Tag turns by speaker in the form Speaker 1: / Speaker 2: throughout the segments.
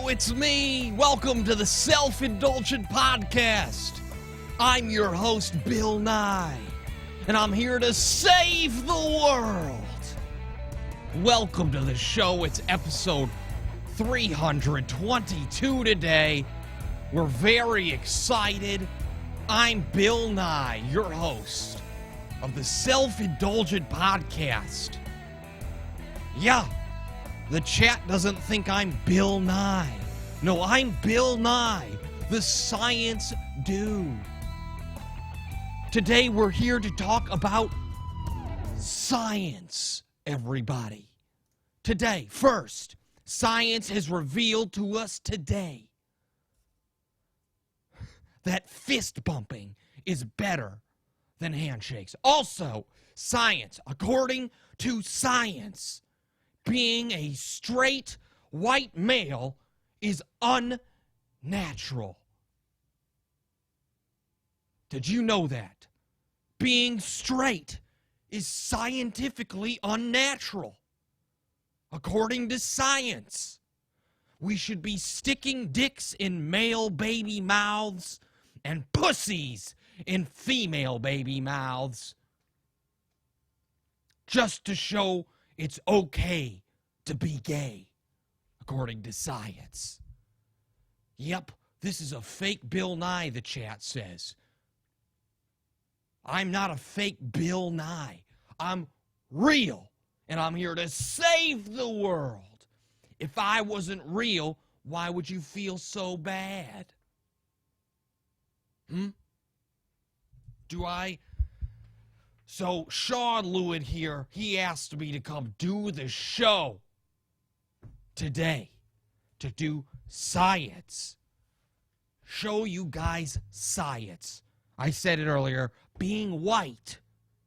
Speaker 1: Hello, it's me. Welcome to the Self-Indulgent Podcast. I'm your host, Bill Nye, and I'm here to save the world. Welcome to the show. It's episode 322 today. We're very excited. I'm Bill Nye, your host of the Self-Indulgent Podcast. Yeah. The chat doesn't think I'm Bill Nye. No, I'm Bill Nye, the science dude. Today we're here to talk about science, everybody. Today, first, science has revealed to us today that fist bumping is better than handshakes. Also, science, according to science, being a straight white male is unnatural. Did you know that? Being straight is scientifically unnatural. According to science, we should be sticking dicks in male baby mouths and pussies in female baby mouths just to show it's okay to be gay, according to science. Yep, this is a fake Bill Nye, the chat says. I'm not a fake Bill Nye. I'm real, and I'm here to save the world. If I wasn't real, why would you feel so bad? So, Shaun here, he asked me to come do the show today, to do science. Show you guys science. I said it earlier, being white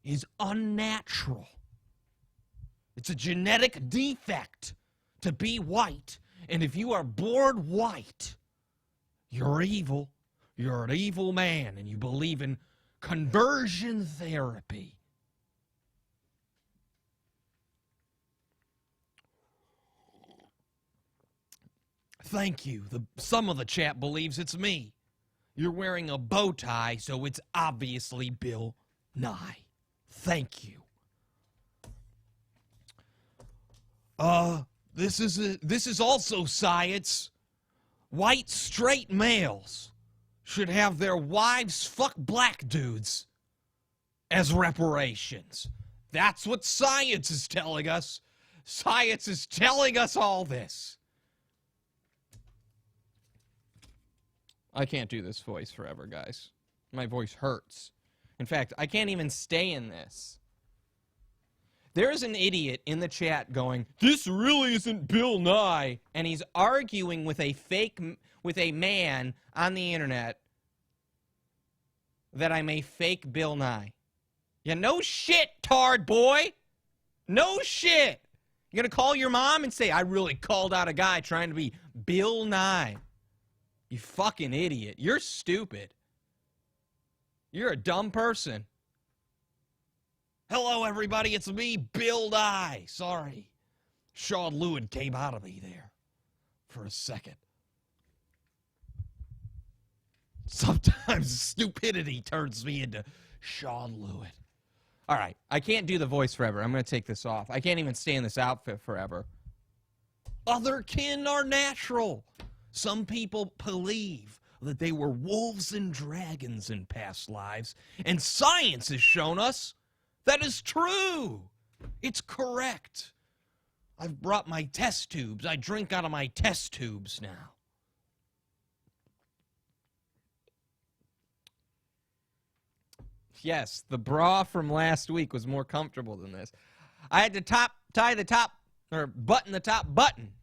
Speaker 1: is unnatural. It's a genetic defect to be white, and if you are born white, you're evil. You're an evil man, and you believe in conversion therapy. Thank you. Some of the chat believes it's me. You're wearing a bow tie, so it's obviously Bill Nye. Thank you. This is also science. White straight males should have their wives fuck black dudes as reparations. That's what science is telling us. Science is telling us all this. I can't do this voice forever, guys. My voice hurts. In fact, I can't even stay in this. There's an idiot in the chat going, "This really isn't Bill Nye," and he's arguing with a man on the internet that I'm a fake Bill Nye. Yeah, no shit, tard boy. No shit. You're gonna call your mom and say, "I really called out a guy trying to be Bill Nye." You fucking idiot. You're stupid. You're a dumb person. Hello, everybody. It's me, Bill Nye. Sorry. Shaun came out of me there for a second. Sometimes stupidity turns me into Shaun. All right. I can't do the voice forever. I'm going to take this off. I can't even stay in this outfit forever. Other kin are natural. Some people believe that they were wolves and dragons in past lives, and science has shown us that is true. It's correct. I've brought my test tubes. I drink out of my test tubes now. Yes, the bra from last week was more comfortable than this. I had to button the top button.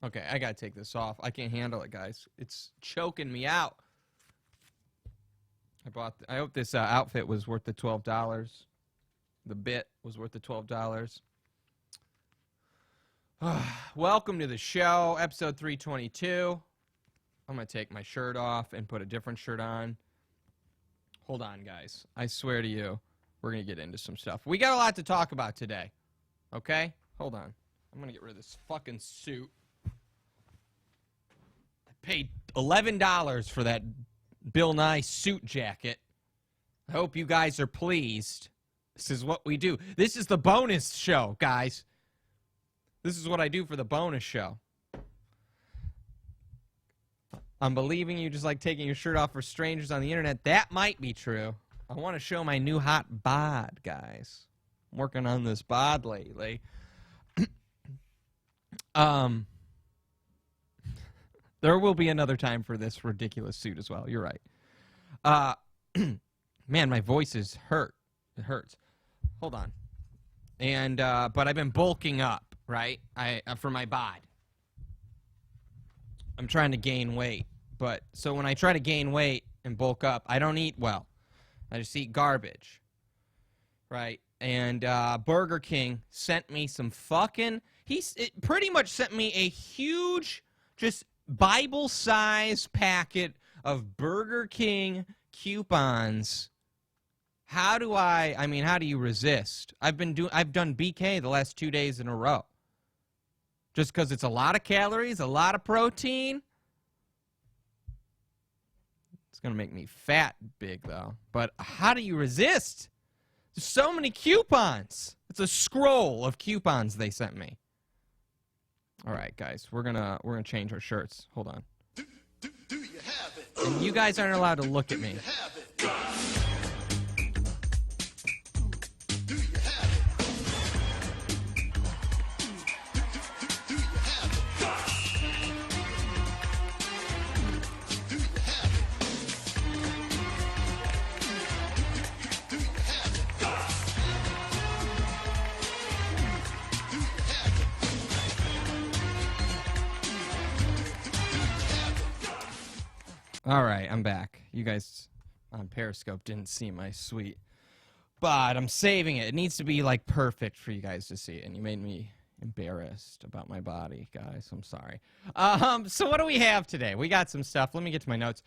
Speaker 1: Okay, I gotta take this off. I can't handle it, guys. It's choking me out. I hope this outfit was worth the $12. The bit was worth the $12. Welcome to the show, episode 322. I'm gonna take my shirt off and put a different shirt on. Hold on, guys. I swear to you, we're gonna get into some stuff. We got a lot to talk about today. Okay? Hold on. I'm gonna get rid of this fucking suit.
Speaker 2: Paid $11 for that Bill Nye suit jacket. I hope you guys are pleased. This is what we do. This is the bonus show, guys. This is what I do for the bonus show. I'm believing you just like taking your shirt off for strangers on the internet. That might be true. I want to show my new hot bod, guys. I'm working on this bod lately. There will be another time for this ridiculous suit as well. You're right. Man, my voice is hurt. It hurts. Hold on. And but I've been bulking up, right? For my bod. I'm trying to gain weight, but so when I try to gain weight and bulk up, I don't eat well. I just eat garbage, right? And Burger King sent me some fucking. It pretty much sent me a huge, just Bible-sized packet of Burger King coupons. How do you resist? I've done BK the last 2 days in a row. Just because it's a lot of calories, a lot of protein. It's going to make me fat big, though. But how do you resist? There's so many coupons. It's a scroll of coupons they sent me. All right, guys, we're gonna change our shirts. Hold on.
Speaker 3: Do you have it?
Speaker 2: And you guys aren't allowed to look at me. All right, I'm back. You guys on Periscope didn't see my suite, but I'm saving it. It needs to be, like, perfect for you guys to see it, and you made me embarrassed about my body, guys. I'm sorry. So what do we have today? We got some stuff. Let me get to my notes.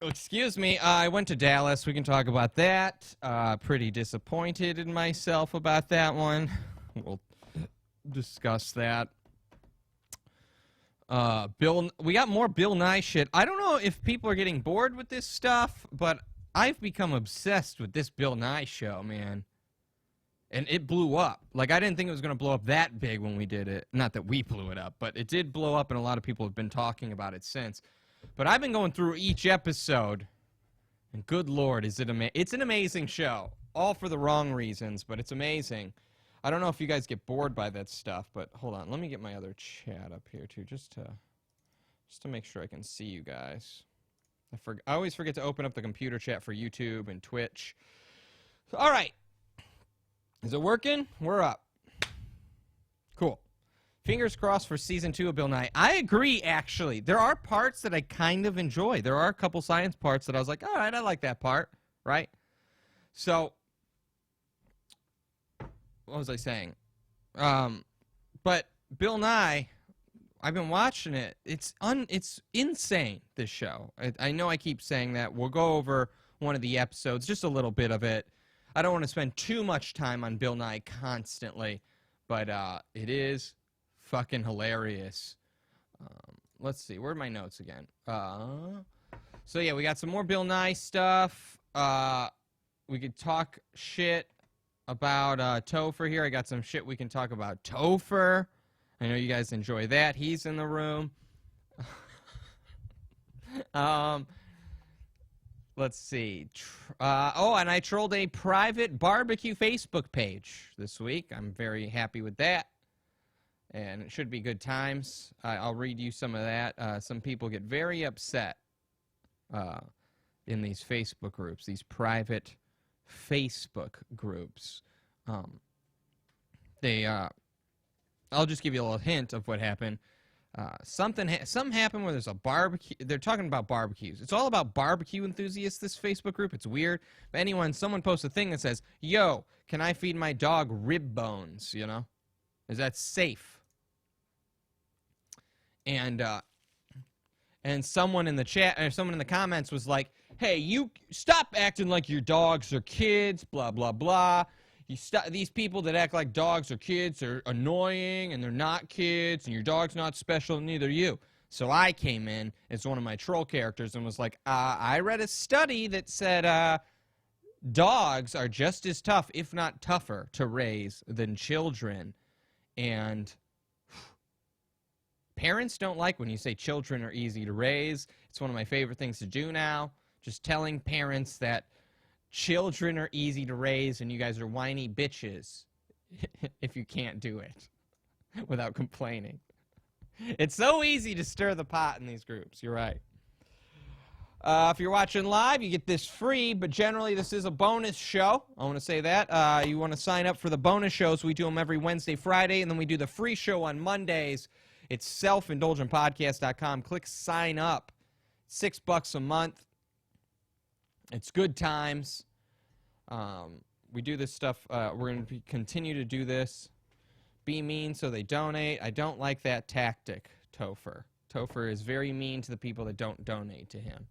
Speaker 2: Excuse me. I went to Dallas. We can talk about that. Pretty disappointed in myself about that one. We'll discuss that. We got more Bill Nye shit. I don't know if people are getting bored with this stuff, but I've become obsessed with this Bill Nye show, man. And it blew up. Like, I didn't think it was going to blow up that big when we did it. Not that we blew it up, but it did blow up, and a lot of people have been talking about it since. But I've been going through each episode, and good Lord, it's an amazing show. All for the wrong reasons, but it's amazing. I don't know if you guys get bored by that stuff, but hold on. Let me get my other chat up here, too, just to make sure I can see you guys. I always forget to open up the computer chat for YouTube and Twitch. All right. Is it working? We're up. Cool. Fingers crossed for Season 2 of Bill Nye. I agree, actually. There are parts that I kind of enjoy. There are a couple science parts that I was like, all right, I like that part, right? So, what was I saying? But Bill Nye, I've been watching it. It's insane, this show. I know I keep saying that. We'll go over one of the episodes, just a little bit of it. I don't want to spend too much time on Bill Nye constantly, but it is fucking hilarious. Let's see. Where are my notes again? So, yeah, we got some more Bill Nye stuff. We could talk shit about Topher here. I got some shit we can talk about Topher. I know you guys enjoy that. He's in the room. Let's see. And I trolled a private barbecue Facebook page this week. I'm very happy with that. And it should be good times. I'll read you some of that. Some people get very upset in these Facebook groups, these private Facebook groups. I'll just give you a little hint of what happened. Something happened where there's a barbecue. They're talking about barbecues. It's all about barbecue enthusiasts, this Facebook group. It's weird. But someone posts a thing that says, yo, can I feed my dog rib bones, you know? Is that safe? And someone in the chat, or someone in the comments was like, hey, you stop acting like your dogs are kids, blah, blah, blah. These people that act like dogs are kids are annoying, and they're not kids, and your dog's not special, and neither are you. So I came in as one of my troll characters and was like, I read a study that said dogs are just as tough, if not tougher, to raise than children. And parents don't like when you say children are easy to raise. It's one of my favorite things to do now. Just telling parents that children are easy to raise and you guys are whiny bitches if you can't do it without complaining. It's so easy to stir the pot in these groups. You're right. If you're watching live, you get this free, but generally this is a bonus show. I want to say that. You want to sign up for the bonus shows. We do them every Wednesday, Friday, and then we do the free show on Mondays. It's selfindulgentpodcast.com. Click sign up. $6 a month. It's good times. We do this stuff. We're going to continue to do this. Be mean so they donate. I don't like that tactic, Topher. Topher is very mean to the people that don't donate to him.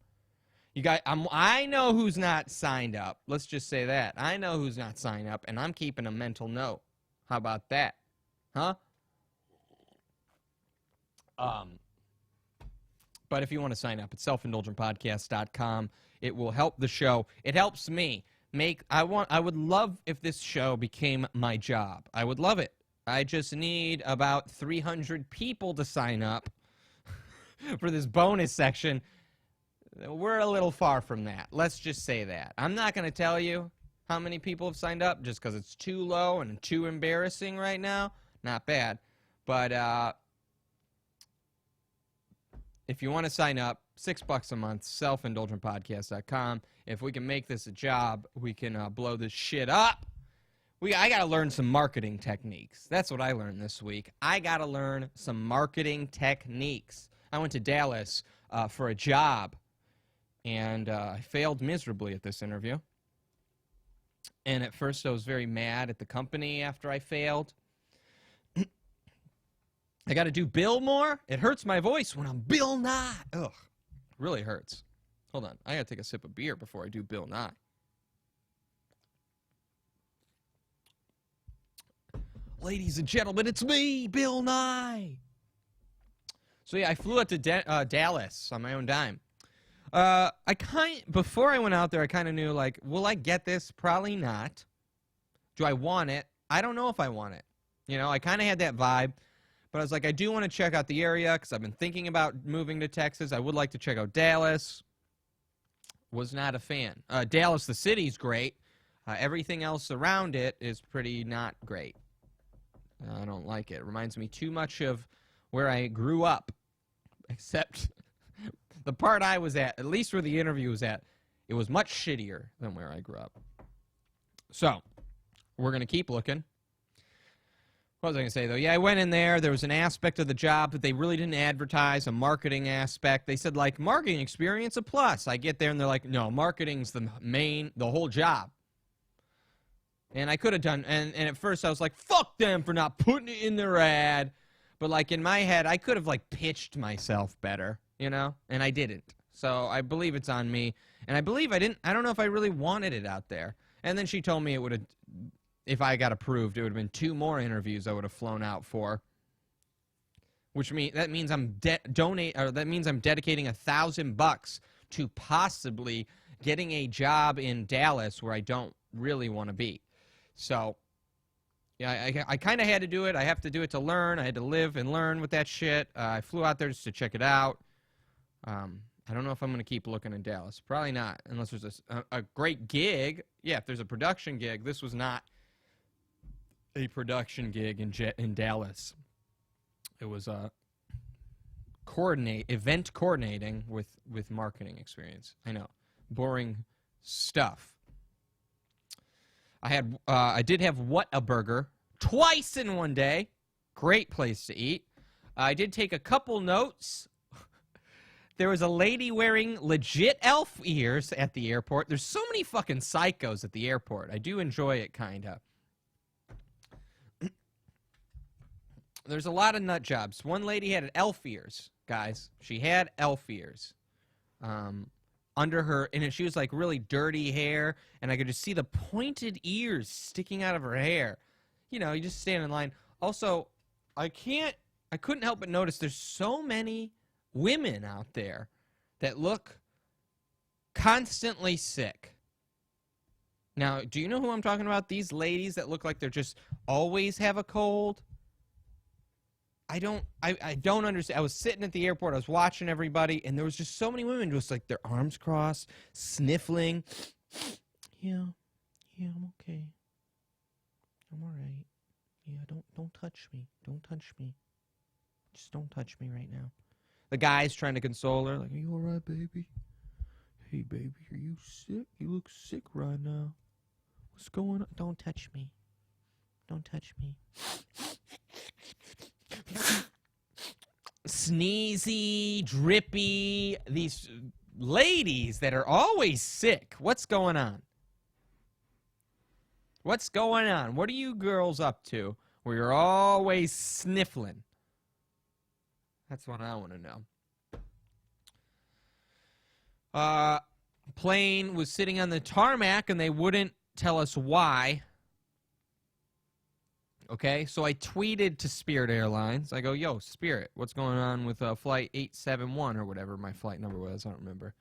Speaker 2: You guys, I know who's not signed up. Let's just say that. I know who's not signed up, and I'm keeping a mental note. How about that? Huh? But if you want to sign up, it's selfindulgentpodcast.com. It will help the show. It helps me I would love if this show became my job. I would love it. I just need about 300 people to sign up for this bonus section. We're a little far from that. Let's just say that. I'm not going to tell you how many people have signed up just because it's too low and too embarrassing right now. Not bad. But if you want to sign up, $6 a month, selfindulgentpodcast.com. If we can make this a job, we can blow this shit up. I got to learn some marketing techniques. That's what I learned this week. I got to learn some marketing techniques. I went to Dallas for a job, and I failed miserably at this interview. And at first I was very mad at the company after I failed. I got to do Bill more. It hurts my voice when I'm Bill Nye. Ugh, really hurts. Hold on. I got to take a sip of beer before I do Bill Nye. Ladies and gentlemen, it's me, Bill Nye. So yeah, I flew out to Dallas on my own dime. Before I went out there, I kind of knew, like, will I get this? Probably not. Do I want it? I don't know if I want it. You know, I kind of had that vibe. But I was like, I do want to check out the area because I've been thinking about moving to Texas. I would like to check out Dallas. Was not a fan. Dallas, the city's great. Everything else around it is pretty not great. I don't like it. It reminds me too much of where I grew up. Except the part I was at least where the interview was at, it was much shittier than where I grew up. So, we're going to keep looking. What was I going to say, though? Yeah, I went in there. There was an aspect of the job that they really didn't advertise, a marketing aspect. They said, like, marketing experience, a plus. I get there, and they're like, no, marketing's the whole job. And I could have done, and at first I was like, fuck them for not putting it in their ad. But, like, in my head, I could have, like, pitched myself better, you know? And I didn't. So I believe it's on me. And I believe I don't know if I really wanted it out there. And then she told me it would have, if I got approved, it would have been 2 more interviews I would have flown out for. Which means I'm dedicating $1,000 to possibly getting a job in Dallas where I don't really want to be. So, yeah, I kind of had to do it. I have to do it to learn. I had to live and learn with that shit. I flew out there just to check it out. I don't know if I'm going to keep looking in Dallas. Probably not, unless there's a great gig. Yeah, if there's a production gig. This was not a production gig in Dallas. It was event coordinating with marketing experience. I know, boring stuff. I did have Whataburger twice in one day. Great place to eat. I did take a couple notes. There was a lady wearing legit elf ears at the airport. There's so many fucking psychos at the airport. I do enjoy it, kind of. There's a lot of nut jobs. One lady had elf ears, guys. She had elf ears under her, and she was like really dirty hair, and I could just see the pointed ears sticking out of her hair. You know, you just stand in line. Also, I couldn't help but notice there's so many women out there that look constantly sick. Now, do you know who I'm talking about? These ladies that look like they're just always have a cold. I don't understand. I was sitting at the airport, I was watching everybody, and there was just so many women just like their arms crossed, sniffling. Yeah, I'm okay. I'm all right. Yeah, don't touch me. Don't touch me. Just don't touch me right now. The guy's trying to console her, like, are you all right, baby? Hey, baby, are you sick? You look sick right now. What's going on? Don't touch me. Don't touch me. Sneezy, drippy, these ladies that are always sick. What's going on? What's going on? What are you girls up to where you're always sniffling? That's what I want to know. Plane was sitting on the tarmac and they wouldn't tell us why. Okay, so I tweeted to Spirit Airlines. I go, yo, Spirit, what's going on with flight 871 or whatever my flight number was? I don't remember.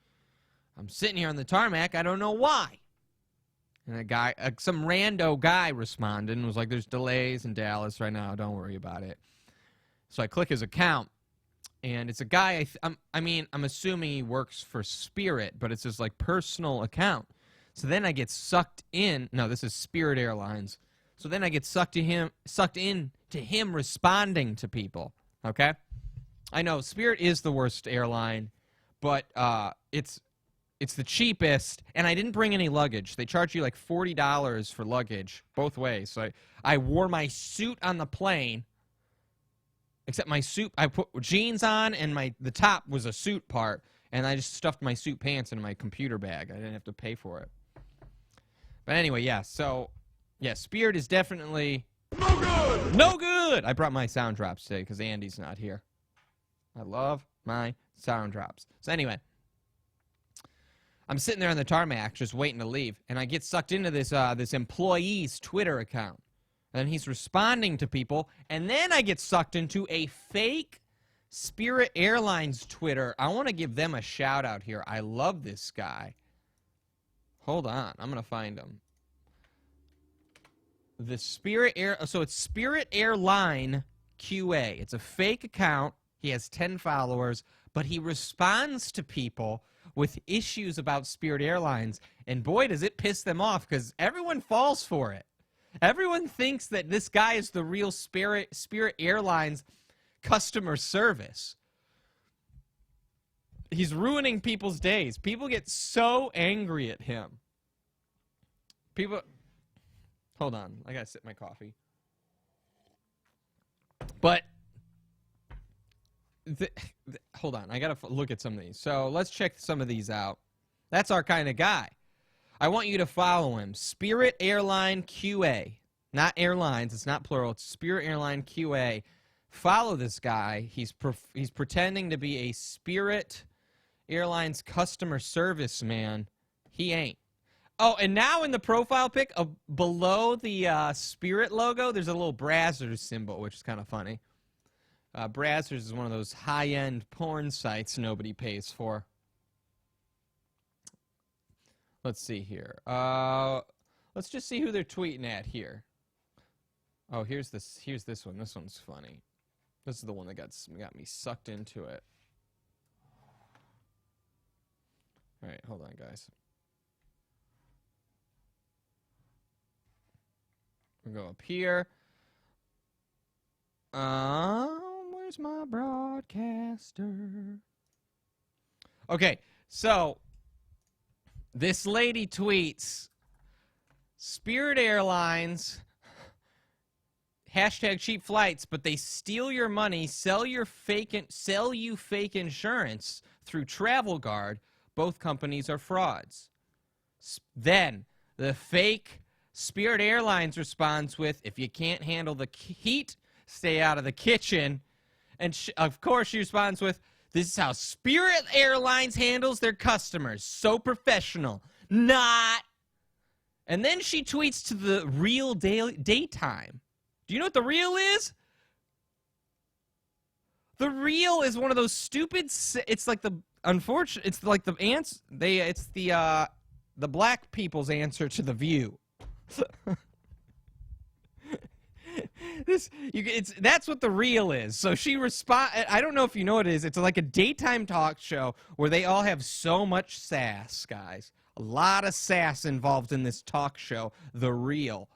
Speaker 2: I'm sitting here on the tarmac. I don't know why. And a guy, some rando guy responded and was like, there's delays in Dallas right now. Don't worry about it. So I click his account, and it's a guy, I'm assuming he works for Spirit, but it's his, like, personal account. So then I get sucked in. No, this is Spirit Airlines. So then I get sucked in to him responding to people, okay? I know Spirit is the worst airline, but it's the cheapest, and I didn't bring any luggage. They charge you like $40 for luggage both ways. So I wore my suit on the plane, except my suit, I put jeans on, and the top was a suit part, and I just stuffed my suit pants in my computer bag. I didn't have to pay for it. But anyway, yeah, so... yeah, Spirit is definitely no good. No good. I brought my sound drops today because Andy's not here. I love my sound drops. So anyway, I'm sitting there on the tarmac just waiting to leave, and I get sucked into this employee's Twitter account. And he's responding to people, and then I get sucked into a fake Spirit Airlines Twitter. I want to give them a shout out here. I love this guy. Hold on, I'm gonna find him. The so it's Spirit Airline QA. It's a fake account. He has 10 followers, but he responds to people with issues about Spirit Airlines, and boy, does it piss them off, because everyone falls for it. Everyone thinks that this guy is the real Spirit Airlines customer service. He's ruining people's days. People get so angry at him. Hold on, I gotta sip my coffee. But, hold on, I gotta look at some of these. So let's check some of these out. That's our kind of guy. I want you to follow him. Spirit Airline QA. Not airlines, it's not plural, it's Spirit Airline QA. Follow this guy. He's pretending to be a Spirit Airlines customer service man. He ain't. Oh, and now in the profile pic, below the Spirit logo, there's a little Brazzers symbol, which is kind of funny. Brazzers is one of those high-end porn sites nobody pays for. Let's see here. Let's just see who they're tweeting at here. Oh, here's this one. This one's funny. This is the one that got me sucked into it. All right, hold on, guys. We'll go up here. Where's my broadcaster? Okay, so this lady tweets, Spirit Airlines, hashtag cheap flights, but they steal your money, sell you fake insurance through Travel Guard. Both companies are frauds. Then the fake Spirit Airlines responds with, if you can't handle the heat, stay out of the kitchen. And of course she responds with, this is how Spirit Airlines handles their customers. So professional. Not. And then she tweets to the Real Daytime. Do you know what the Real is? The Real is one of those stupid. It's like the unfortunate. It's like the ants. It's the black people's answer to The View. That's what The Real is. So she I don't know if you know what it is. It's like a daytime talk show where they all have so much sass, guys. A lot of sass involved in this talk show, The Real.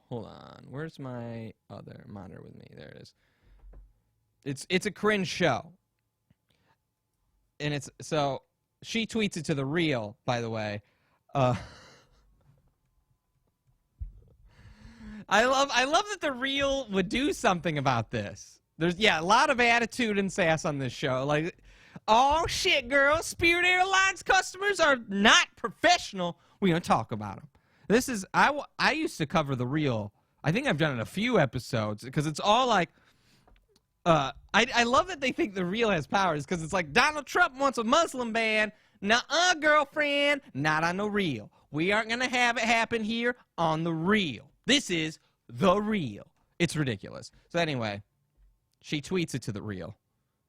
Speaker 2: Hold on. Where's my other monitor with me? There it is. It's a cringe show. And so she tweets it to The Real, by the way. I love that The Real would do something about this. There's a lot of attitude and sass on this show. Like, oh shit, girl, Spirit Airlines customers are not professional. We're gonna talk about them. This is I used to cover The Real. I think I've done it a few episodes because it's all like. I love that they think The Real has powers because it's like Donald Trump wants a Muslim ban. Nuh-uh, girlfriend, not on The Real. We aren't gonna have it happen here on The Real. This is The Real. It's ridiculous. So anyway, she tweets it to The Real.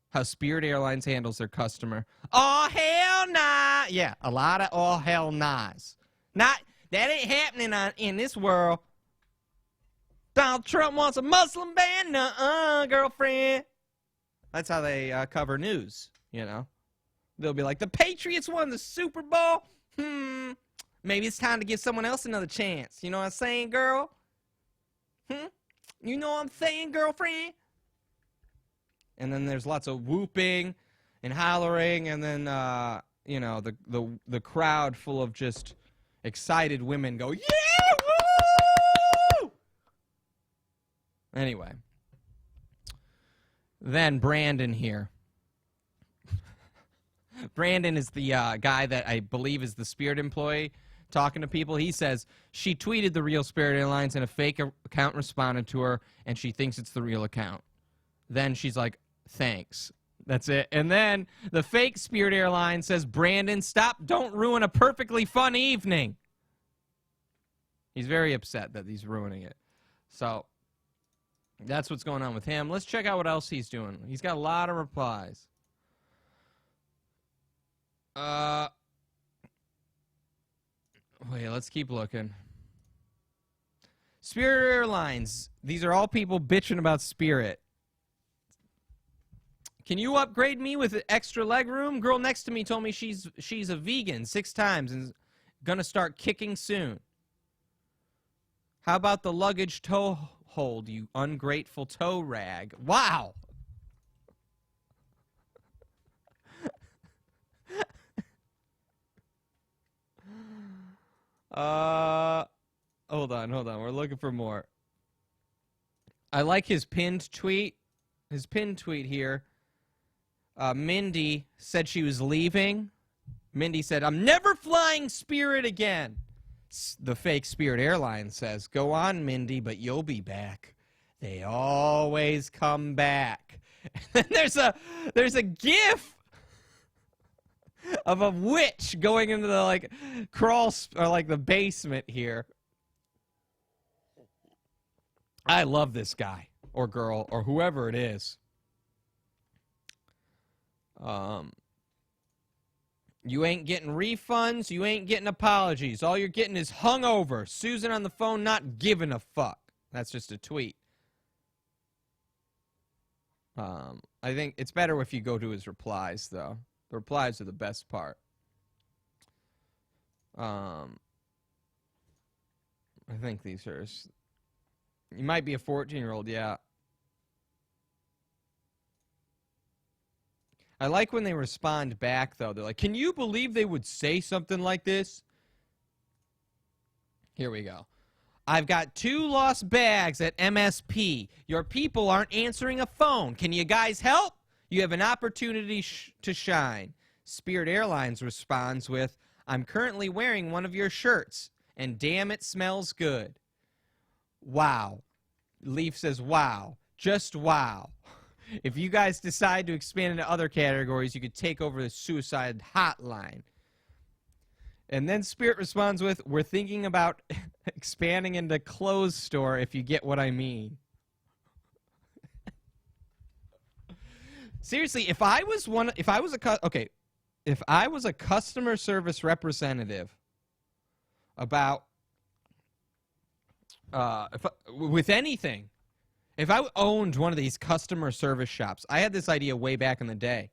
Speaker 2: How Spirit Airlines handles their customer. Oh, hell nah. Yeah, a lot of oh, hell nahs. That ain't happening in this world. Donald Trump wants a Muslim ban? Nuh-uh, girlfriend. That's how they cover news, you know. They'll be like, the Patriots won the Super Bowl? Maybe it's time to give someone else another chance. You know what I'm saying, girl? You know what I'm saying, girlfriend? And then there's lots of whooping and hollering, and then, you know, the crowd full of just excited women go, yeah, woo! Anyway. Then Brandon here. Brandon is the guy that I believe is the Spirit employee talking to people. He says she tweeted the real Spirit Airlines and a fake account responded to her, and she thinks it's the real account. Then she's like, thanks. That's it. And then the fake Spirit Airlines says, Brandon, stop. Don't ruin a perfectly fun evening. He's very upset that he's ruining it. So that's what's going on with him. Let's check out what else he's doing. He's got a lot of replies. Wait, let's keep looking. Spirit Airlines. These are all people bitching about Spirit. Can you upgrade me with extra leg room? Girl next to me told me she's a vegan 6 times and gonna start kicking soon. How about the luggage tow hold, you ungrateful tow rag? Wow. Hold on. We're looking for more. I like his pinned tweet. His pinned tweet here. Mindy said she was leaving. Mindy said, I'm never flying Spirit again. The fake Spirit Airlines says, go on, Mindy, but you'll be back. They always come back. And there's a GIF of a witch going into the like crawl or like the basement here. I love this guy or girl or whoever it is. You ain't getting refunds. You ain't getting apologies. All you're getting is hungover. Susan on the phone not giving a fuck. That's just a tweet. I think it's better if you go to his replies, though. The replies are the best part. I think these are... You might be a 14-year-old, yeah. I like when they respond back, though. They're like, can you believe they would say something like this? Here we go. I've got 2 lost bags at MSP. Your people aren't answering a phone. Can you guys help? You have an opportunity to shine. Spirit Airlines responds with, I'm currently wearing one of your shirts, and damn, it smells good. Wow. Leaf says, wow. Just wow. If you guys decide to expand into other categories, you could take over the suicide hotline. And then Spirit responds with, we're thinking about expanding into clothes store if you get what I mean. Seriously, if I was a customer service representative about with anything, if I owned one of these customer service shops, I had this idea way back in the day.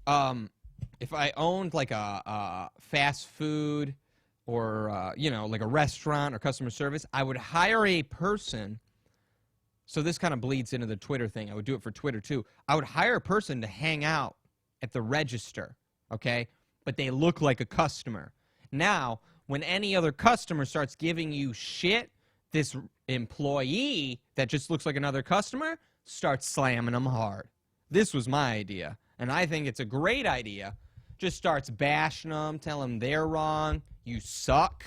Speaker 2: If I owned like a fast food or like a restaurant or customer service, I would hire a person. So this kind of bleeds into the Twitter thing. I would do it for Twitter too. I would hire a person to hang out at the register, okay? But they look like a customer. Now, when any other customer starts giving you shit, this employee that just looks like another customer starts slamming them hard. This was my idea, and I think it's a great idea. Just starts bashing them, telling them they're wrong. You suck.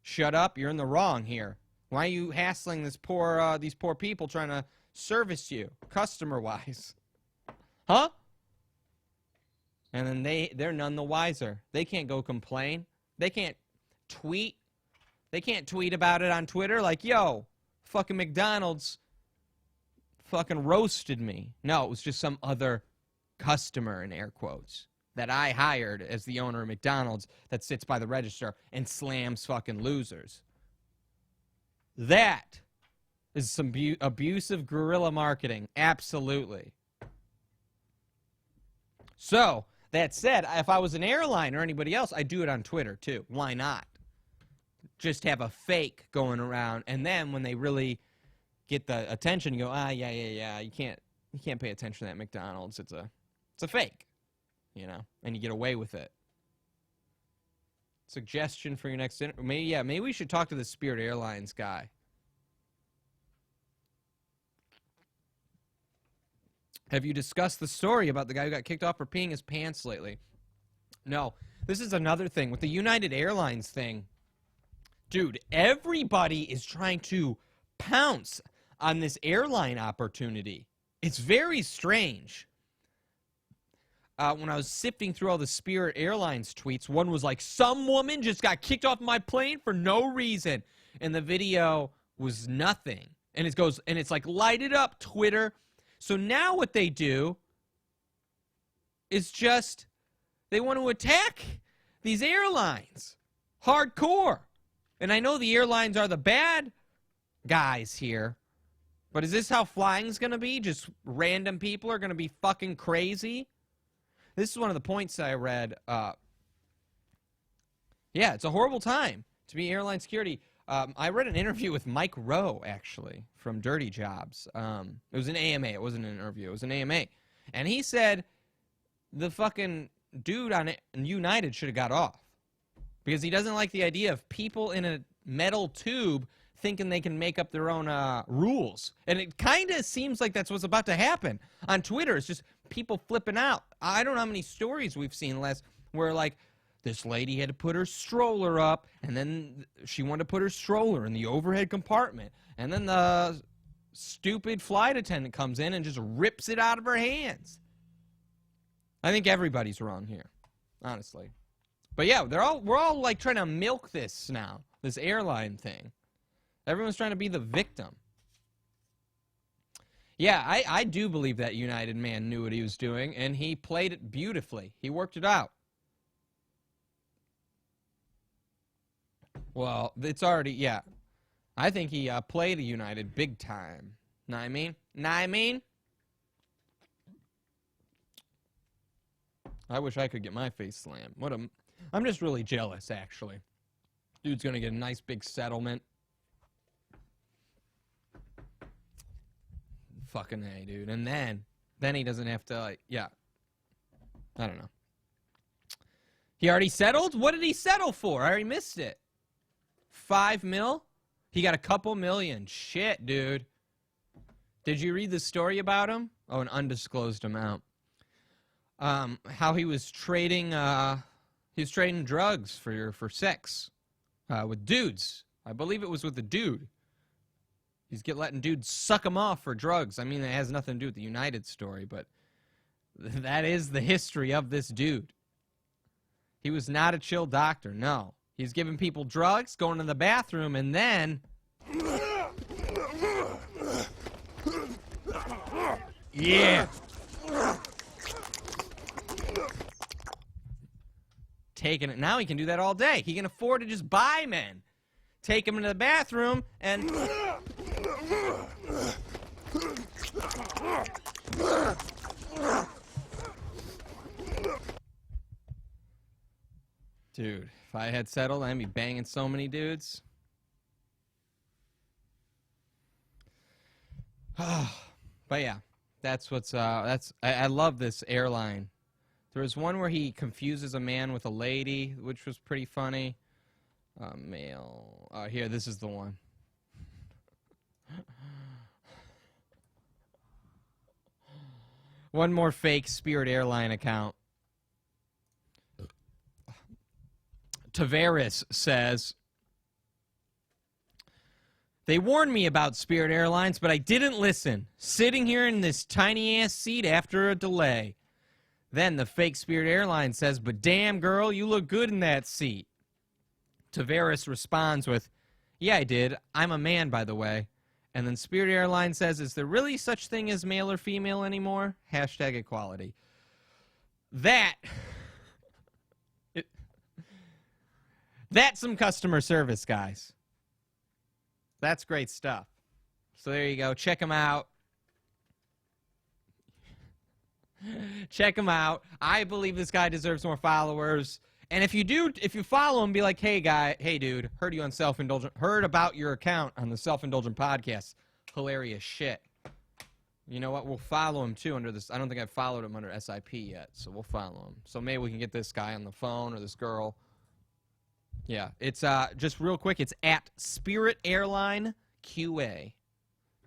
Speaker 2: Shut up. You're in the wrong here. Why are you hassling these poor people trying to service you, customer-wise? Huh? And then they're none the wiser. They can't go complain. They can't tweet. They can't tweet about it on Twitter like, yo, fucking McDonald's fucking roasted me. No, it was just some other customer, in air quotes, that I hired as the owner of McDonald's that sits by the register and slams fucking losers. That is some abusive guerrilla marketing. Absolutely. So, that said, if I was an airline or anybody else, I'd do it on Twitter too. Why not? Just have a fake going around, and then when they really get the attention, you go, yeah, you can't pay attention to that McDonald's. It's a fake, and you get away with it. Suggestion for your next interview. Maybe we should talk to the Spirit Airlines guy. Have you discussed the story about the guy who got kicked off for peeing his pants lately? No. This is another thing. With the United Airlines thing, dude, everybody is trying to pounce on this airline opportunity. It's very strange. When I was sifting through all the Spirit Airlines tweets, one was like, some woman just got kicked off my plane for no reason. And the video was nothing. And it's like, light it up, Twitter. So now what they do is just, they want to attack these airlines. Hardcore. And I know the airlines are the bad guys here. But is this how flying's going to be? Just random people are going to be fucking crazy? This is one of the points I read. Yeah, it's a horrible time to be airline security. I read an interview with Mike Rowe, actually, from Dirty Jobs. It was an AMA. It wasn't an interview. It was an AMA. And he said the fucking dude on United should have got off. Because he doesn't like the idea of people in a metal tube thinking they can make up their own rules. And it kind of seems like that's what's about to happen on Twitter. It's just people flipping out. I don't know how many stories we've seen where, like, this lady had to put her stroller up, and then she wanted to put her stroller in the overhead compartment. And then the stupid flight attendant comes in and just rips it out of her hands. I think everybody's wrong here, honestly. But yeah, we're all like trying to milk this now, this airline thing. Everyone's trying to be the victim. Yeah, I do believe that United man knew what he was doing, and he played it beautifully. He worked it out. Well, it's already, yeah. I think he played a United big time. Know what I mean? Know what I mean? I wish I could get my face slammed. I'm just really jealous, actually. Dude's going to get a nice big settlement. Fucking A, dude. And then he doesn't have to, like, yeah. I don't know. He already settled? What did he settle for? I already missed it. 5 mil? He got a couple million. Shit, dude. Did you read the story about him? Oh, an undisclosed amount. How he was trading drugs for sex with dudes. I believe it was with a dude. He's letting dudes suck him off for drugs. I mean, it has nothing to do with the United story, but that is the history of this dude. He was not a chill doctor, no. He's giving people drugs, going to the bathroom, and then
Speaker 1: Yeah.
Speaker 2: Taking it. Now he can do that all day. He can afford to just buy men. Take him into the bathroom and... Dude, if I had settled, I'd be banging so many dudes. But yeah, that's what's I love this airline. There was one where he confuses a man with a lady, which was pretty funny. Male. Here, this is the one. One more fake Spirit Airline account. Tavares says, they warned me about Spirit Airlines, but I didn't listen. Sitting here in this tiny-ass seat after a delay. Then the fake Spirit Airlines says, but damn, girl, you look good in that seat. Tavares responds with, yeah, I did. I'm a man, by the way. And then Spirit Airlines says, is there really such thing as male or female anymore? Hashtag equality. That's some customer service, guys. That's great stuff. So there you go. Check them out. Check him out. I believe this guy deserves more followers. And if you follow him, be like, hey dude, heard you on Self-Indulgent, heard about your account on the Self-Indulgent podcast. Hilarious shit. You know what? We'll follow him too under this. I don't think I've followed him under SIP yet, so we'll follow him. So maybe we can get this guy on the phone or this girl. Yeah, it's just real quick. It's at Spirit Airline QA.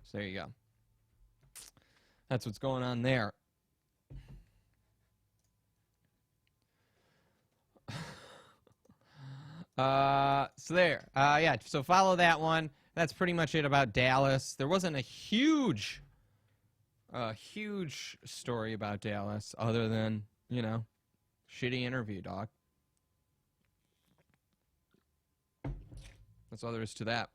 Speaker 2: So there you go. That's what's going on there. So there. Yeah, so follow that one. That's pretty much it about Dallas. There wasn't a huge story about Dallas other than, you know, shitty interview, dog. That's all there is to that.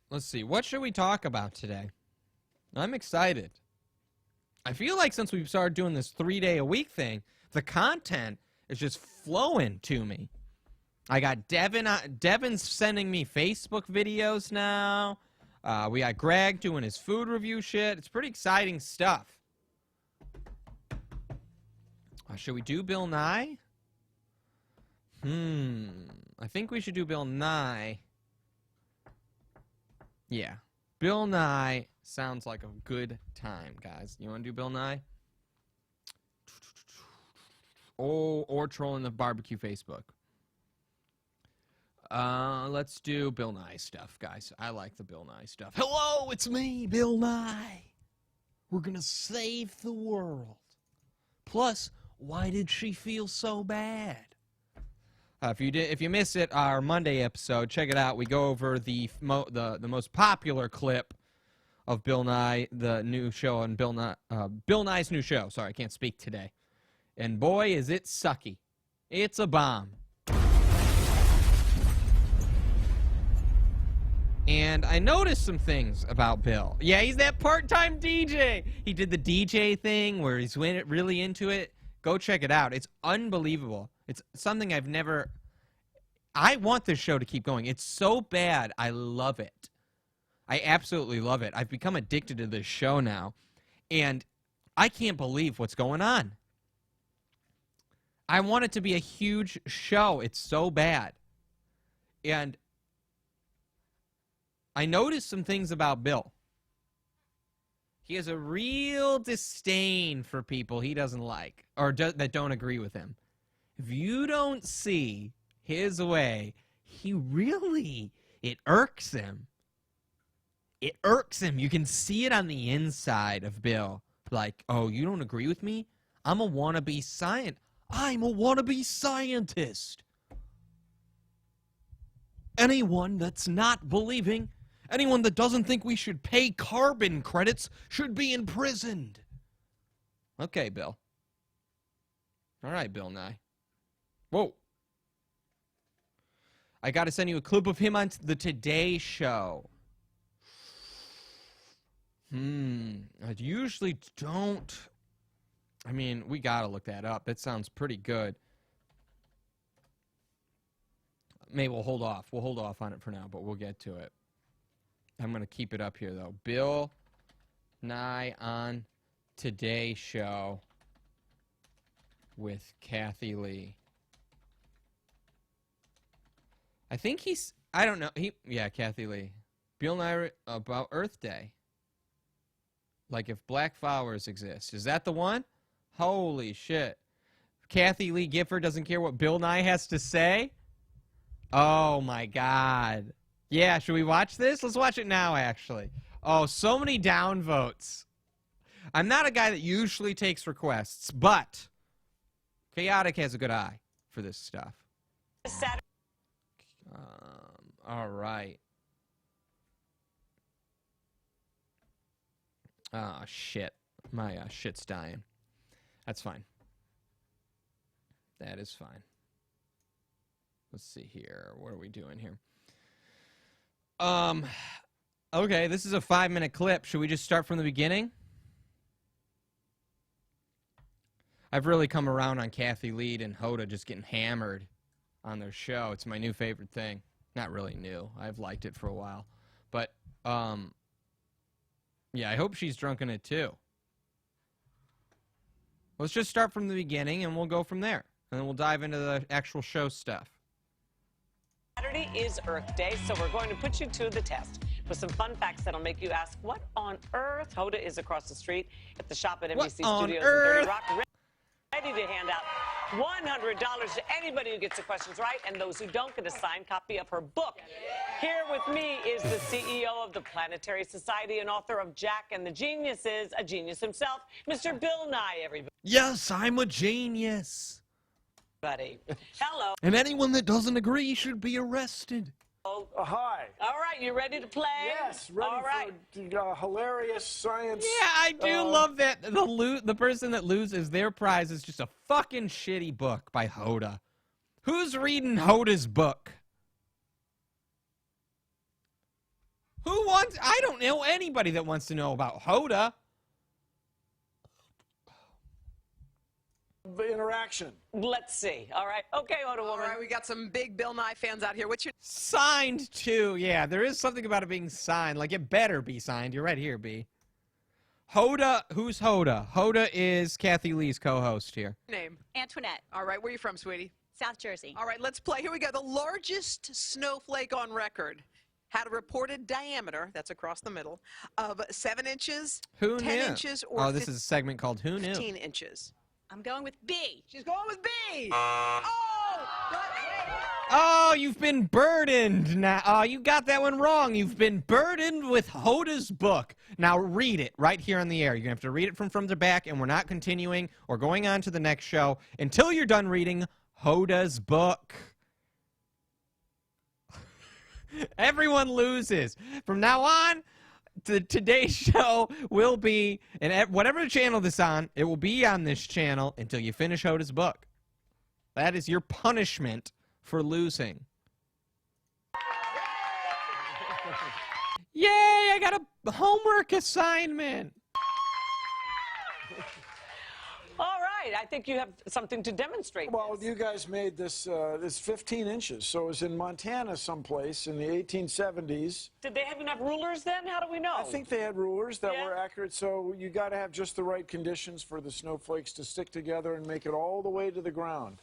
Speaker 2: Let's see. What should we talk about today? I'm excited. I feel like since we've started doing this 3-day-a-week thing, the content is just flowing to me. I got Devin's sending me Facebook videos now. We got Greg doing his food review shit. It's pretty exciting stuff. Should we do Bill Nye? I think we should do Bill Nye. Yeah. Bill Nye sounds like a good time, guys. You want to do Bill Nye? Oh, or trolling the barbecue Facebook. Let's do Bill Nye stuff, guys. I like the Bill Nye stuff.
Speaker 1: Hello, it's me, Bill Nye. We're gonna save the world. Plus, why did she feel so bad?
Speaker 2: If you missed it, our Monday episode, check it out. We go over the most popular clip of Bill Nye, the new show on Bill Nye's new show. Sorry, I can't speak today. And boy, is it sucky. It's a bomb. And I noticed some things about Bill. Yeah, he's that part-time DJ. He did the DJ thing where he's really into it. Go check it out. It's unbelievable. It's something I've never... I want this show to keep going. It's so bad. I love it. I absolutely love it. I've become addicted to this show now. And I can't believe what's going on. I want it to be a huge show. It's so bad. And I noticed some things about Bill. He has a real disdain for people he doesn't like or that don't agree with him. If you don't see his way, it irks him. It irks him. You can see it on the inside of Bill. Like, oh, you don't agree with me? I'm a wannabe scientist. I'm a wannabe scientist. Anyone that's not believing, anyone that doesn't think we should pay carbon credits should be imprisoned. Okay, Bill. All right, Bill Nye. Whoa. I got to send you a clip of him on the Today Show. I usually don't. I mean, we gotta look that up. That sounds pretty good. Maybe we'll hold off. We'll hold off on it for now, but we'll get to it. I'm gonna keep it up here, though. Bill Nye on Today Show with Kathy Lee. I think he's... I don't know. Yeah, Kathy Lee. Bill Nye about Earth Day. Like if black flowers exist. Is that the one? Holy shit. Kathy Lee Gifford doesn't care what Bill Nye has to say? Oh my god. Yeah, should we watch this? Let's watch it now, actually. Oh, so many downvotes. I'm not a guy that usually takes requests, but Chaotic has a good eye for this stuff. All right. Oh, shit. My shit's dying. That's fine. That is fine. Let's see here. What are we doing here? Okay, this is a 5-minute clip. Should we just start from the beginning? I've really come around on Kathy Lee and Hoda just getting hammered on their show. It's my new favorite thing. Not really new. I've liked it for a while. But, yeah, I hope she's drunk in it too. Let's just start from the beginning and we'll go from there. And then we'll dive into the actual show stuff.
Speaker 4: Saturday is Earth Day, so we're going to put you to the test with some fun facts that'll make you ask, what on earth? Hoda is across the street at the shop at NBC Studios in 30 Rock, ready to hand out $100 to anybody who gets the questions right, and those who don't get a signed copy of her book. Here with me is the CEO of the Planetary Society and author of Jack and the Geniuses, a genius himself, Mr. Bill Nye, everybody.
Speaker 1: Yes, I'm a genius.
Speaker 4: Hello.
Speaker 1: And anyone that doesn't agree should be arrested.
Speaker 3: Hi.
Speaker 4: All right, you ready to play?
Speaker 3: Yes, ready
Speaker 4: All right.
Speaker 3: for hilarious science.
Speaker 2: Yeah, I do love that the person that loses their prize is just a fucking shitty book by Hoda. Who's reading Hoda's book? Who wants... I don't know anybody that wants to know about Hoda.
Speaker 3: The interaction.
Speaker 4: Let's see. All right. Okay, Hoda
Speaker 5: All
Speaker 4: woman.
Speaker 5: right, we got some big Bill Nye fans out here. What's your...
Speaker 2: Signed, too. Yeah, there is something about it being signed. Like, it better be signed. You're right here, B. Hoda. Who's Hoda? Hoda is Kathy Lee's co-host here.
Speaker 5: name?
Speaker 6: Antoinette,
Speaker 5: All right, where are you from, sweetie?
Speaker 6: South Jersey.
Speaker 5: All right, let's play. Here we go. The largest snowflake on record had a reported diameter, that's across the middle, of 7 inches,
Speaker 2: Who
Speaker 5: 10
Speaker 2: knew?
Speaker 5: inches, or
Speaker 2: Oh, this is a segment called Who Knew?
Speaker 5: 15 inches.
Speaker 6: I'm going with B.
Speaker 5: She's going with B. Oh!
Speaker 2: Oh, you've been burdened now. Oh, you got that one wrong. You've been burdened with Hoda's book. Now read it right here on the air. You're going to have to read it from the back, and we're not continuing or going on to the next show until you're done reading Hoda's book. Everyone loses. From now on, today's show will be, and whatever channel this on, it will be on this channel until you finish Hoda's book. That is your punishment for losing. Yay, I got a homework assignment.
Speaker 4: All right. I think you have something to demonstrate.
Speaker 3: Well, you guys made this this 15 inches, so it was in Montana someplace in the 1870s.
Speaker 4: Did they even have rulers then? How do we know?
Speaker 3: I think they had rulers that
Speaker 4: Yeah.
Speaker 3: were accurate, so you got to have just the right conditions for the snowflakes to stick together and make it all the way to the ground.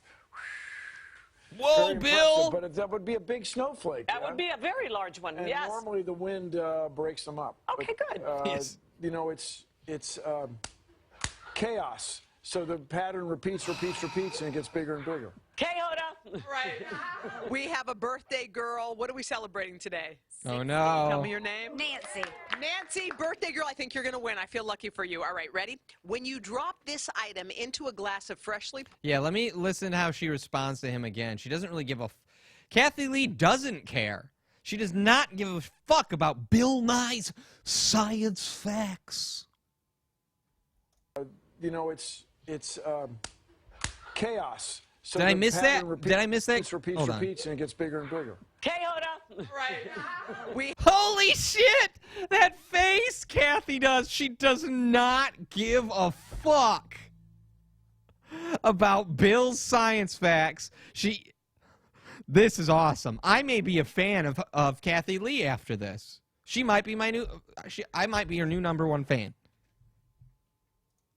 Speaker 2: Whoa,
Speaker 3: Very
Speaker 2: Bill.
Speaker 3: impressive, but that would be a big snowflake.
Speaker 4: That
Speaker 3: yeah?
Speaker 4: would be a very large one.
Speaker 3: And
Speaker 4: yes.
Speaker 3: normally the wind breaks them up.
Speaker 4: Okay, good.
Speaker 2: Yes.
Speaker 3: You know, it's chaos. So the pattern repeats, and it gets bigger and bigger.
Speaker 4: Okay, Hoda.
Speaker 5: All right. We have a birthday girl. What are we celebrating today?
Speaker 2: Oh, no.
Speaker 5: Tell me your name.
Speaker 6: Nancy.
Speaker 5: Nancy, birthday girl, I think you're going to win. I feel lucky for you. All right, ready? When you drop this item into a glass of freshly...
Speaker 2: Yeah, let me listen to how she responds to him again. She doesn't really give a... Kathy Lee doesn't care. She does not give a fuck about Bill Nye's science facts.
Speaker 3: You know, it's chaos. So
Speaker 2: Did I
Speaker 3: the
Speaker 2: miss
Speaker 3: pattern
Speaker 2: that? Did I miss that?
Speaker 3: Repeats,
Speaker 2: Hold on.
Speaker 3: and it gets bigger and bigger.
Speaker 4: Okay, Hoda.
Speaker 5: Right.
Speaker 2: Holy shit! That face Kathy does. She does not give a fuck about Bill's science facts. This is awesome. I may be a fan of Kathy Lee after this. She might be my new. I might be her new #1 fan.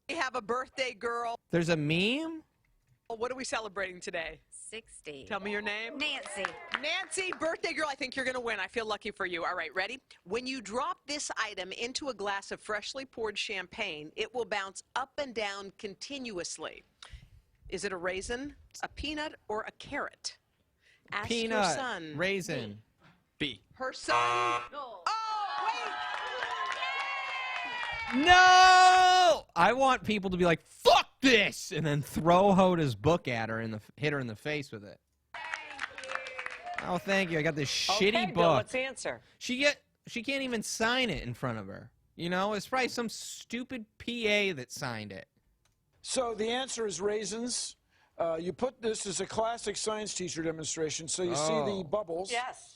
Speaker 5: We have a birthday girl.
Speaker 2: There's a meme.
Speaker 5: What are we celebrating today?
Speaker 6: 60.
Speaker 5: Tell me your name.
Speaker 6: Nancy.
Speaker 5: Nancy, birthday girl, I think you're going to win. I feel lucky for you. All right, ready? When you drop this item into a glass of freshly poured champagne, it will bounce up and down continuously. Is it a raisin, a peanut, or a carrot? Ask her
Speaker 2: Peanut.
Speaker 5: son.
Speaker 2: Raisin.
Speaker 3: B.
Speaker 5: Her son. Oh, wait.
Speaker 2: No! I want people to be like, fuck this! And then throw Hoda's book at her and hit her in the face with it. Oh, thank you. I got this shitty
Speaker 4: Okay,
Speaker 2: book.
Speaker 4: Bill, what's the answer?
Speaker 2: She can't even sign it in front of her. You know, it's probably some stupid PA that signed it.
Speaker 3: So the answer is raisins. You put this as a classic science teacher demonstration. So you see the bubbles.
Speaker 4: Yes.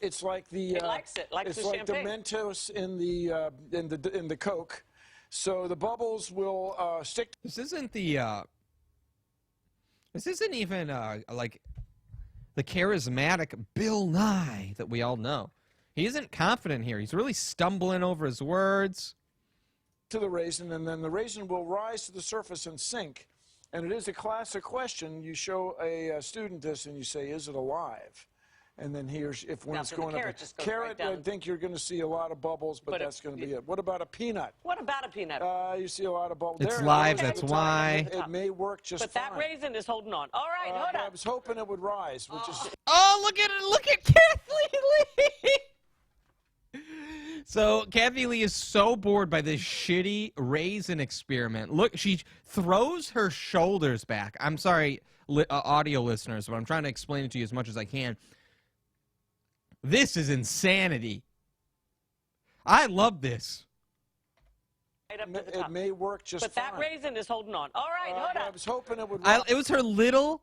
Speaker 3: It's like the.
Speaker 4: He likes it. Likes
Speaker 3: it's
Speaker 4: the
Speaker 3: like
Speaker 4: champagne.
Speaker 3: the Mentos in the Coke. So the bubbles will stick.
Speaker 2: This isn't the. This isn't even like the charismatic Bill Nye that we all know. He isn't confident here. He's really stumbling over his words.
Speaker 3: To the raisin, and then the raisin will rise to the surface and sink. And it is a classic question. You show a student this, and you say, "Is it alive?" And then here's when
Speaker 4: Now,
Speaker 3: it's
Speaker 4: so the
Speaker 3: going
Speaker 4: carrot
Speaker 3: up.
Speaker 4: just goes
Speaker 3: Carrot,
Speaker 4: right down.
Speaker 3: I think you're going to see a lot of bubbles, but that's going to be it. What about a peanut?
Speaker 4: What about a peanut?
Speaker 3: You see a lot of bubbles.
Speaker 2: It's
Speaker 3: There it
Speaker 2: live,
Speaker 3: is at
Speaker 2: that's
Speaker 3: the top.
Speaker 2: why.
Speaker 3: It may work just
Speaker 4: but
Speaker 3: fine.
Speaker 4: that raisin is holding on. All right, hold
Speaker 3: I
Speaker 4: on.
Speaker 3: was hoping it would rise, which is.
Speaker 2: Oh, look at it! Look at Kathy Lee. So Kathy Lee is so bored by this shitty raisin experiment. Look, she throws her shoulders back. I'm sorry, audio listeners, but I'm trying to explain it to you as much as I can. This is insanity. I love this.
Speaker 4: Right up to the
Speaker 3: It
Speaker 4: top.
Speaker 3: may work just
Speaker 4: But
Speaker 3: fine.
Speaker 4: that raisin is holding on. All right, hold
Speaker 3: I
Speaker 4: on.
Speaker 3: was hoping it would rise.
Speaker 2: It was her little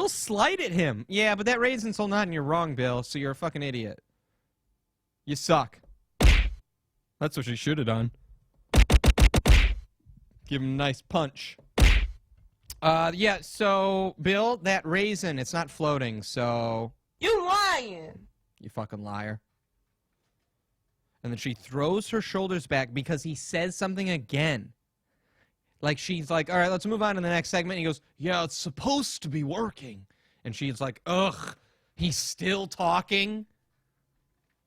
Speaker 2: slight at him. Yeah, but that raisin's holding on, and you're wrong, Bill. So you're a fucking idiot. You suck. That's what she should have done. Give him a nice punch. Yeah, so, Bill, that raisin, it's not floating, so... You lying! You fucking liar. And then she throws her shoulders back because he says something again. Like, she's like, all right, let's move on to the next segment. And he goes, yeah, it's supposed to be working. And she's like, ugh, he's still talking?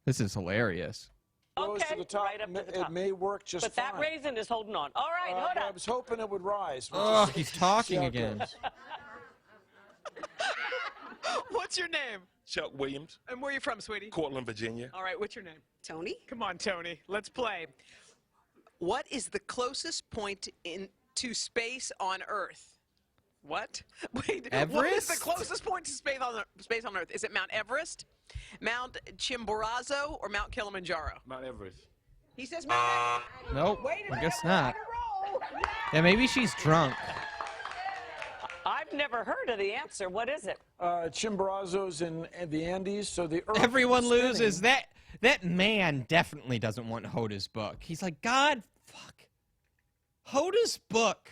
Speaker 2: This is hilarious.
Speaker 3: Rose
Speaker 4: Okay,
Speaker 3: to the top.
Speaker 4: right up to the top.
Speaker 3: It may work just
Speaker 4: But
Speaker 3: fine.
Speaker 4: that raisin is holding on. All right, hold
Speaker 3: I
Speaker 4: on.
Speaker 3: was hoping it would rise. which
Speaker 2: Ugh,
Speaker 3: is-
Speaker 2: he's
Speaker 3: see
Speaker 2: talking
Speaker 3: how it
Speaker 2: again.
Speaker 3: goes.
Speaker 5: What's your name?
Speaker 7: Chuck Williams,
Speaker 5: And where are you from, sweetie?
Speaker 7: Cortland, Virginia.
Speaker 5: All right, what's your name?
Speaker 6: Tony.
Speaker 5: Come on, Tony. Let's play. What is the closest point to space on Earth? What? Wait, what is
Speaker 2: Everest?
Speaker 5: the closest point to space on Earth? Is it Mount Everest, Mount Chimborazo, or Mount Kilimanjaro?
Speaker 7: Mount Everest.
Speaker 5: He says Mount Everest.
Speaker 2: Nope,
Speaker 5: Wait a
Speaker 2: I
Speaker 5: minute,
Speaker 2: guess
Speaker 5: we're
Speaker 2: not.
Speaker 5: on a roll.
Speaker 2: Yeah, maybe she's drunk.
Speaker 4: I've never heard of the answer. What is it?
Speaker 3: Chimborazo's in the Andes, so the Earth
Speaker 2: Everyone
Speaker 3: spinning-
Speaker 2: loses. That man definitely doesn't want Hoda's book. He's like, God, fuck. Hoda's book.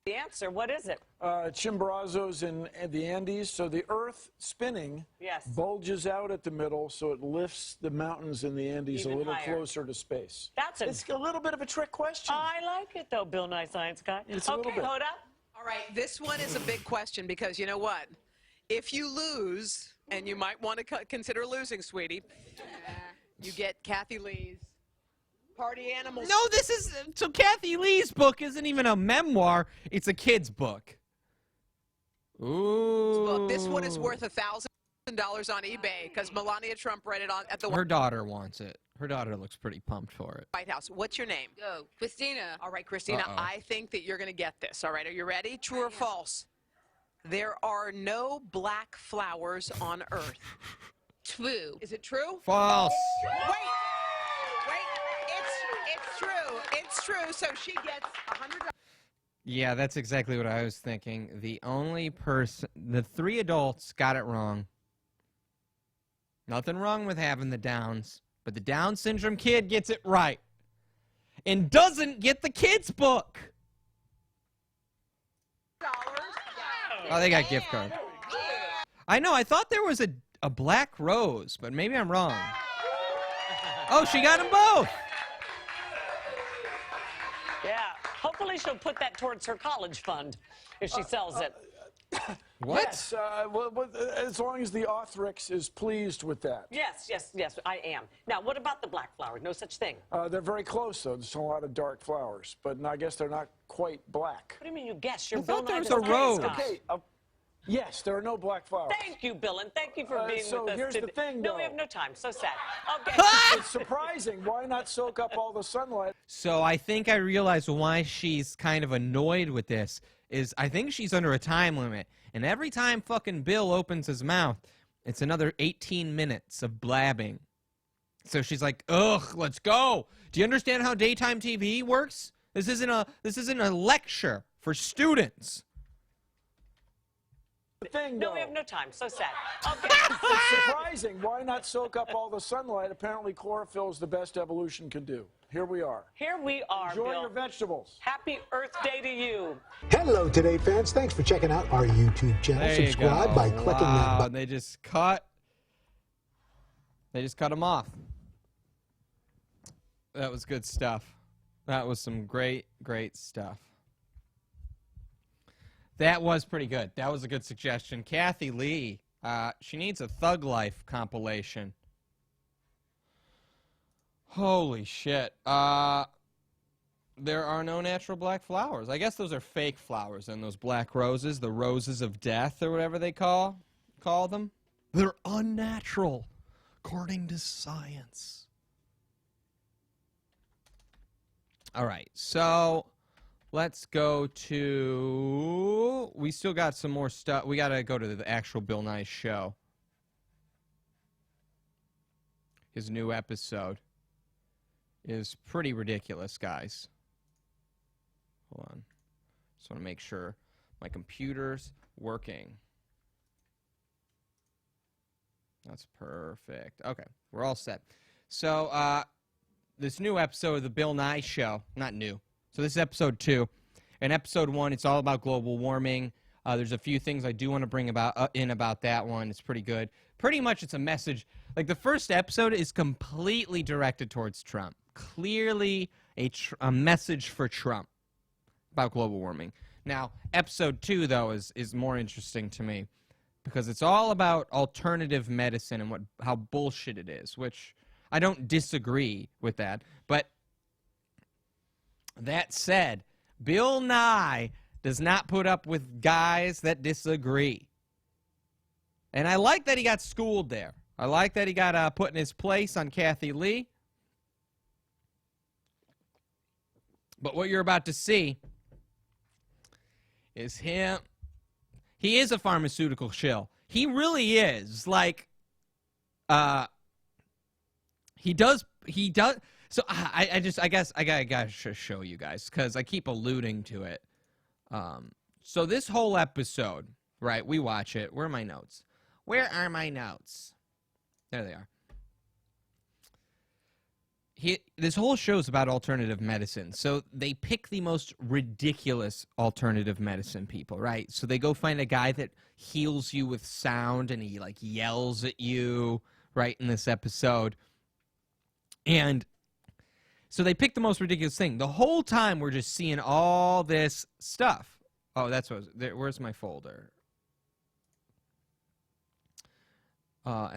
Speaker 4: The answer. What is it?
Speaker 3: Chimborazo's in the Andes, so the Earth spinning
Speaker 4: Yes.
Speaker 3: bulges out at the middle, so it lifts the mountains in the Andes
Speaker 4: Even
Speaker 3: a little
Speaker 4: higher.
Speaker 3: closer to space.
Speaker 4: That's
Speaker 3: It's a little bit of a trick question.
Speaker 4: I like it though, Bill Nye Science Guy.
Speaker 3: It's a little
Speaker 4: Okay,
Speaker 3: bit.
Speaker 4: hold up.
Speaker 5: All right, this one is a big question because you know what? If you lose, and you might want to consider losing, sweetie, you get Kathy Lee's Party Animals.
Speaker 2: No, this is... So Kathy Lee's book isn't even a memoir. It's a kid's book. Ooh.
Speaker 5: Book. This one is worth $1,000 on eBay because Melania Trump read it at the
Speaker 2: Her daughter wants it. Her daughter looks pretty pumped for it.
Speaker 5: White House. What's your name?
Speaker 6: Go. Christina.
Speaker 5: All right, Christina,
Speaker 2: Uh-oh.
Speaker 5: I think that you're going to get this. All right, are you ready? True or false? There are no black flowers on Earth.
Speaker 6: True.
Speaker 5: Is it true?
Speaker 2: False.
Speaker 5: Wait, it's true. It's true. So she gets $100.
Speaker 2: Yeah, that's exactly what I was thinking. The only person... The three adults got it wrong. Nothing wrong with having the Downs, but the Down syndrome kid gets it right and doesn't get the kids' book. Oh, they got gift card. I know. I thought there was a black rose, but maybe I'm wrong. Oh, she got them both.
Speaker 4: Yeah. Hopefully she'll put that towards her college fund if she sells it.
Speaker 2: What?
Speaker 3: Yes, as long as the authorix is pleased with that.
Speaker 4: Yes, I am. Now, what about the black flower? No such thing.
Speaker 3: They're very close, though. There's a lot of dark flowers, but I guess they're not quite black.
Speaker 4: What do you mean you guess? You're
Speaker 2: I
Speaker 4: Bill
Speaker 2: thought there
Speaker 4: Nye
Speaker 2: was
Speaker 4: the
Speaker 2: a
Speaker 4: Science
Speaker 2: rose.
Speaker 4: Guy.
Speaker 3: Okay. Yes, there are no black flowers.
Speaker 4: Thank you, Bill, and thank you for being
Speaker 3: so
Speaker 4: with us
Speaker 3: here's
Speaker 4: today.
Speaker 3: the thing,
Speaker 4: no, we
Speaker 3: though.
Speaker 4: have no time. So sad. Okay.
Speaker 3: It's surprising. Why not soak up all the sunlight?
Speaker 2: So I think I realized why she's kind of annoyed with this is I think she's under a time limit. And every time fucking Bill opens his mouth, it's another 18 minutes of blabbing. So she's like, ugh, let's go. Do you understand how daytime TV works? This isn't a lecture for students.
Speaker 4: No, we have no time. So sad. Okay.
Speaker 3: It's surprising. Why not soak up all the sunlight? Apparently, chlorophyll is the best evolution can do. Here we are.
Speaker 4: Here we are,
Speaker 3: Enjoy
Speaker 4: Bill.
Speaker 3: your vegetables.
Speaker 4: Happy Earth Day to you.
Speaker 7: Hello, Today fans. Thanks for checking out our YouTube channel.
Speaker 2: There you
Speaker 7: Subscribe
Speaker 2: go.
Speaker 7: by clicking that
Speaker 2: Wow,
Speaker 7: button.
Speaker 2: they just cut them off. That was good stuff. That was some great stuff. That was pretty good. That was a good suggestion. Kathy Lee, she needs a Thug Life compilation. Holy shit. There are no natural black flowers. I guess those are fake flowers, and those black roses, the roses of death or whatever they call them.
Speaker 1: They're unnatural, according to science.
Speaker 2: All right, so let's go to... We still got some more stuff. We got to go to the actual Bill Nye show. His new episode is pretty ridiculous, guys. Hold on. Just want to make sure my computer's working. That's perfect. Okay, we're all set. So, this new episode of the Bill Nye show, not new. So this is episode 2. In episode 1, it's all about global warming. There's a few things I do want to bring about that one. It's pretty good. Pretty much it's a message. Like the first episode is completely directed towards Trump. Clearly a message for Trump about global warming. Now, episode 2, though, is more interesting to me because it's all about alternative medicine and how bullshit it is, which I don't disagree with that. But that said, Bill Nye does not put up with guys that disagree. And I like that he got schooled there. I like that he got put in his place on Kathy Lee. But what you're about to see is him. He is a pharmaceutical shill. He really is. Like, he does. So I guess I gotta show you guys because I keep alluding to it. So this whole episode, right? We watch it. Where are my notes? Where are my notes? There they are. This whole show is about alternative medicine. So they pick the most ridiculous alternative medicine people, right? So they go find a guy that heals you with sound and he like yells at you, right, in this episode. And so they pick the most ridiculous thing. The whole time we're just seeing all this stuff. Oh, that's what where's my folder?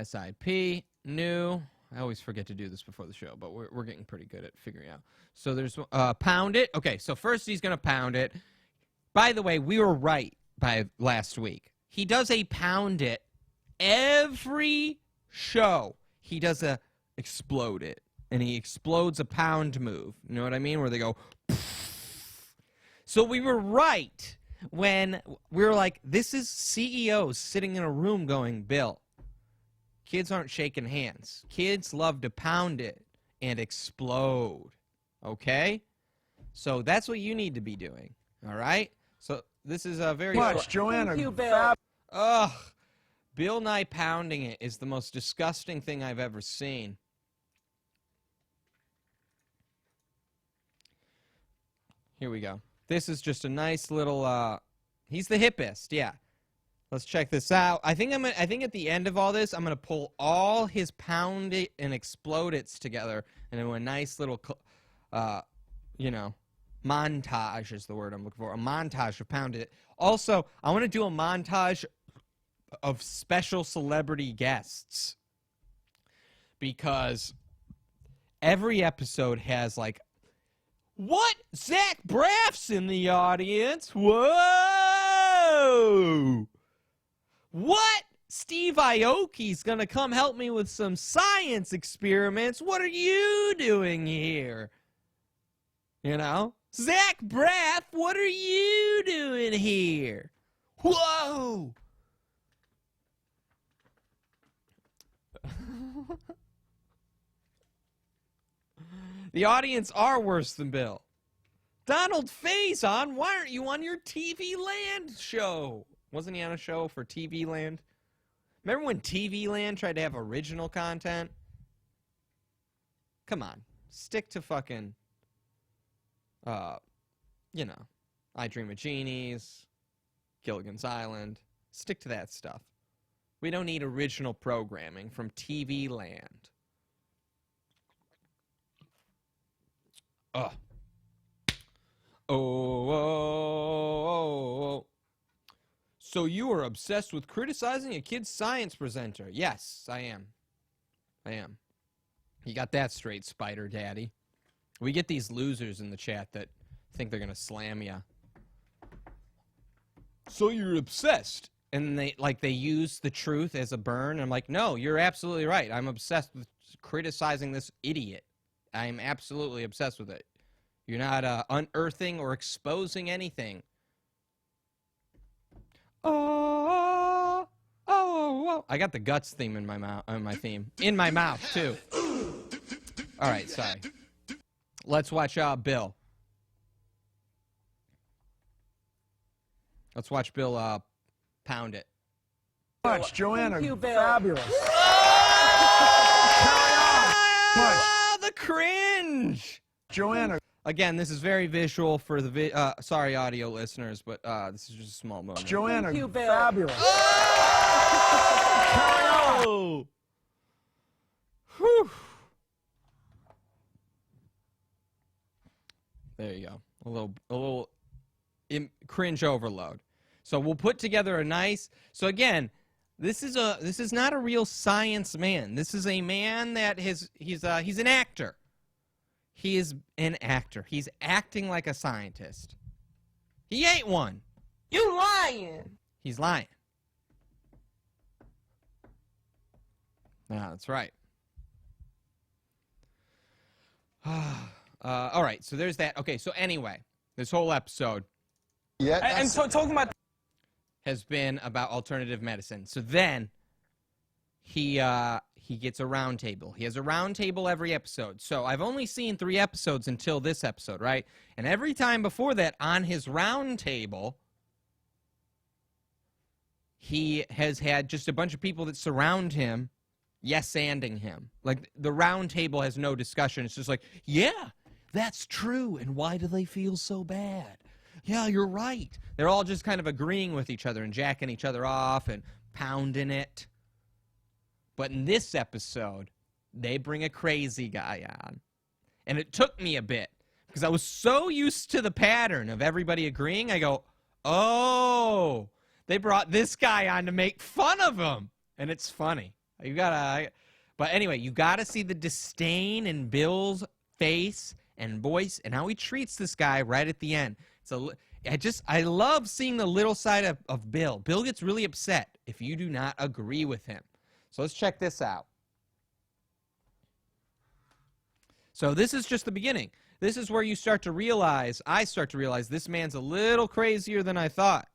Speaker 2: SIP, new. I always forget to do this before the show, but we're getting pretty good at figuring out. So there's pound it. Okay, so first he's going to pound it. By the way, we were right by last week. He does a pound it every show. He does a explode it. And he explodes a pound move. You know what I mean? Where they go, poof. So we were right when we were like, this is CEOs sitting in a room going, Bill, kids aren't shaking hands. Kids love to pound it and explode. Okay? So that's what you need to be doing. All right? So this is a very...
Speaker 3: Much, Joanna.
Speaker 4: Thank you, Bill.
Speaker 2: Ugh. Bill Nye pounding it is the most disgusting thing I've ever seen. Here we go. This is just a nice little, he's the hippest, yeah. Let's check this out. I think at the end of all this, I'm gonna pull all his pound it and explode it's together into a nice little, you know, montage is the word I'm looking for. A montage of pound it. Also, I want to do a montage of special celebrity guests because every episode has like, what? Zach Braff's in the audience? Whoa! What? Steve Aoki's gonna come help me with some science experiments. What are you doing here? You know? Zach Braff, what are you doing here? Whoa! The audience are worse than Bill. Donald Faison, why aren't you on your TV Land show? Wasn't he on a show for TV Land? Remember when TV Land tried to have original content? Come on. Stick to fucking, you know, I Dream of Genies, Gilligan's Island. Stick to that stuff. We don't need original programming from TV Land. Ugh. Oh. So you are obsessed with criticizing a kid's science presenter? Yes, I am. You got that straight, Spider Daddy. We get these losers in the chat that think they're gonna slam ya. So you're obsessed. And they use the truth as a burn. I'm like, no, you're absolutely right. I'm obsessed with criticizing this idiot. I'm absolutely obsessed with it. You're not unearthing or exposing anything. Oh. I got the Guts theme in my mouth. In my mouth too. All right, sorry. Let's watch Bill. Let's watch Bill pound it.
Speaker 3: Much, Joanna.
Speaker 5: Thank you, Bill.
Speaker 3: Fabulous.
Speaker 2: Oh, the cringe.
Speaker 3: Joanna.
Speaker 2: Again, this is very visual for the sorry, audio listeners, but this is just a small moment.
Speaker 3: Joanna.
Speaker 5: Thank you, Bill.
Speaker 3: Fabulous.
Speaker 2: Oh! Whew. There you go. A little cringe overload. So we'll put together a nice. So again, this is not a real science man. This is a man that he's an actor. He is an actor. He's acting like a scientist. He ain't one.
Speaker 6: You lying.
Speaker 2: He's lying. That's right. All right, so there's that. Okay, so anyway, this whole episode
Speaker 8: And so talking about
Speaker 2: has been about alternative medicine. So then he gets a round table. He has a round table every episode. So I've only seen 3 episodes until this episode, right? And every time before that on his round table, he has had just a bunch of people that surround him yes-anding him. Like, the round table has no discussion. It's just like, yeah, that's true. And why do they feel so bad? Yeah, you're right. They're all just kind of agreeing with each other and jacking each other off and pounding it. But in this episode, they bring a crazy guy on. And it took me a bit because I was so used to the pattern of everybody agreeing. I go, oh, they brought this guy on to make fun of him. And it's funny. But anyway, you gotta see the disdain in Bill's face and voice and how he treats this guy right at the end. I love seeing the little side of Bill. Bill gets really upset if you do not agree with him. So let's check this out. So this is just the beginning. This is where I start to realize this man's a little crazier than I thought.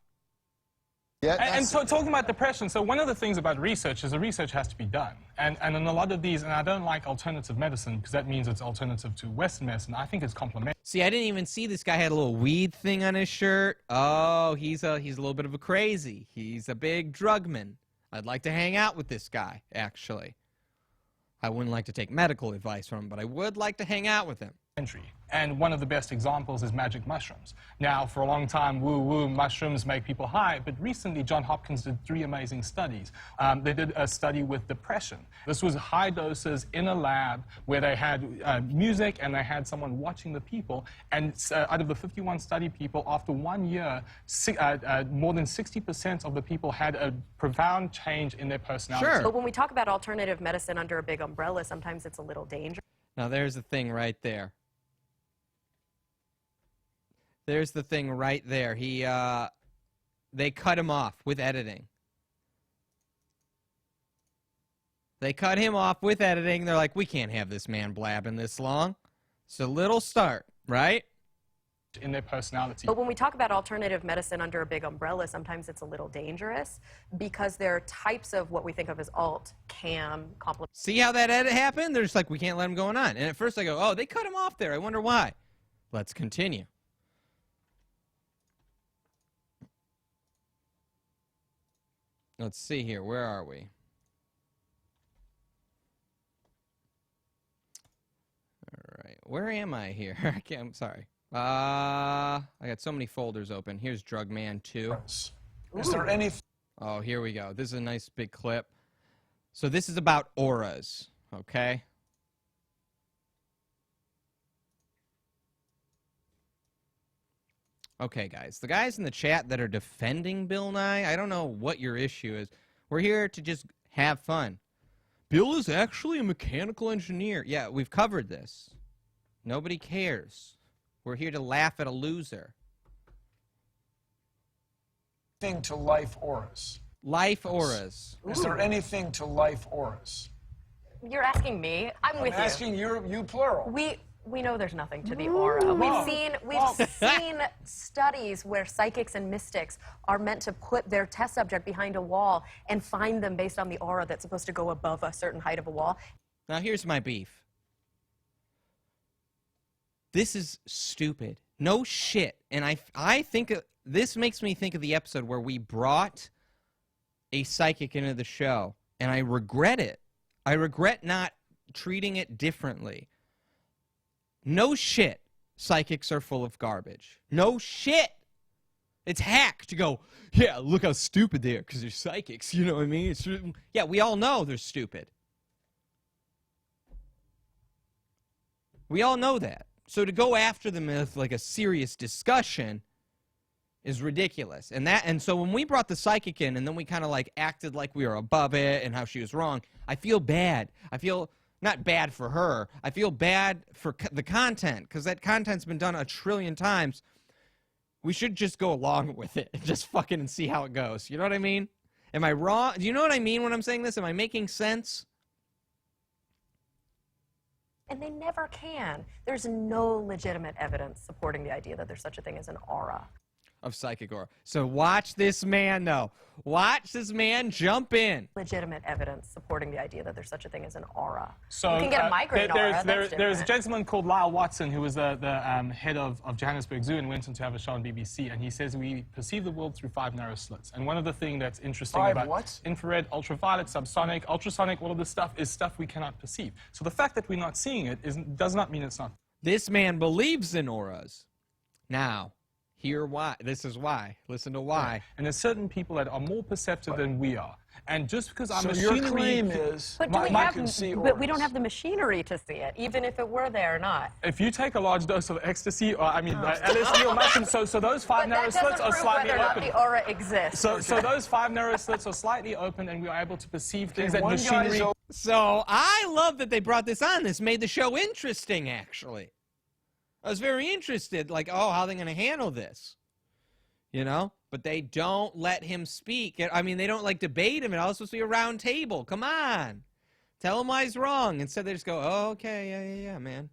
Speaker 8: and so talking about depression, so one of the things about research is the research has to be done. And in a lot of these, and I don't like alternative medicine because that means it's alternative to Western medicine. I think it's complementary.
Speaker 2: See, I didn't even see this guy had a little weed thing on his shirt. Oh, he's a little bit of a crazy. He's a big drugman. I'd like to hang out with this guy, actually. I wouldn't like to take medical advice from him, but I would like to hang out with him.
Speaker 8: And one of the best examples is magic mushrooms. Now, for a long time, woo-woo, mushrooms make people high, but recently Johns Hopkins did 3 amazing studies. They did a study with depression. This was high doses in a lab where they had music and they had someone watching the people, and out of the 51 study people, after 1 year, more than 60% of the people had a profound change in their personality.
Speaker 2: Sure.
Speaker 9: But when we talk about alternative medicine under a big umbrella, sometimes it's a little dangerous.
Speaker 2: Now, there's the thing right there. There's the thing right there. They cut him off with editing. They cut him off with editing. They're like, we can't have this man blabbing this long. It's a little start, right?
Speaker 8: In their personality.
Speaker 9: But when we talk about alternative medicine under a big umbrella, sometimes it's a little dangerous because there are types of what we think of as alt, cam, complement.
Speaker 2: See how that edit happened? They're just like, we can't let him go on. And at first I go, oh, they cut him off there. I wonder why. Let's continue. Let's see here. Where are we? All right. Where am I here? I'm sorry. I got so many folders open. Here's Drug Man 2.
Speaker 3: Is there any...
Speaker 2: Oh, here we go. This is a nice big clip. So this is about auras, okay? Okay, guys. The guys in the chat that are defending Bill Nye, I don't know what your issue is. We're here to just have fun. Bill is actually a mechanical engineer. Yeah, we've covered this. Nobody cares. We're here to laugh at a loser.
Speaker 3: Thing to life auras.
Speaker 2: Life auras.
Speaker 3: Is there anything to life auras?
Speaker 9: You're asking me. I'm with you.
Speaker 3: I'm asking you plural.
Speaker 9: We know there's nothing to the aura. We've seen studies where psychics and mystics are meant to put their test subject behind a wall and find them based on the aura that's supposed to go above a certain height of a wall.
Speaker 2: Now here's my beef. This is stupid. No shit. And I think this makes me think of the episode where we brought a psychic into the show, and I regret it. I regret not treating it differently. No shit. Psychics are full of garbage. No shit. It's hack to go, yeah, look how stupid they are because they're psychics. You know what I mean? Yeah, we all know they're stupid. We all know that. So to go after them with like a serious discussion is ridiculous. And so when we brought the psychic in and then we kind of like acted like we were above it and how she was wrong, I feel bad. I feel not bad for her. I feel bad for the content because that content's been done 1 trillion times. We should just go along with it and just fucking see how it goes. You know what I mean? Am I wrong? Do you know what I mean when I'm saying this? Am I making sense?
Speaker 9: And they never can. There's no legitimate evidence supporting the idea that there's such a thing as an aura.
Speaker 2: Of psychic aura. So watch this man, though. Watch this man jump in.
Speaker 9: Legitimate evidence supporting the idea that there's such a thing as an aura.
Speaker 8: So,
Speaker 9: you can get a migraine aura.
Speaker 8: There's a gentleman called Lyle Watson who was the head of Johannesburg Zoo and went on to have a show on BBC, and he says we perceive the world through 5 narrow slits. And one of the things that's interesting about
Speaker 3: what?
Speaker 8: Infrared, ultraviolet, subsonic, ultrasonic, all of this stuff is stuff we cannot perceive. So the fact that we're not seeing it does not mean it's not.
Speaker 2: This man believes in auras. Now, hear why. This is why. Listen to why.
Speaker 8: And there's certain people that are more perceptive than we are. And just because our
Speaker 3: So
Speaker 8: machinery...
Speaker 3: your claim is
Speaker 9: But, but we don't have the machinery to see it, even if it were there or not.
Speaker 8: If you take a large dose of ecstasy, or LSD or mushrooms, so those 5 narrow slits are slightly
Speaker 9: whether or
Speaker 8: open.
Speaker 9: not the aura exists.
Speaker 8: So those 5 narrow slits are slightly open, and we are able to perceive things that machinery...
Speaker 2: So I love that they brought this on. This made the show interesting, actually. I was very interested, like, oh, how are they going to handle this? You know? But they don't let him speak. I mean, they don't, like, debate him. It's all supposed to be a round table. Come on. Tell him why he's wrong. Instead, they just go, oh, okay, yeah, man.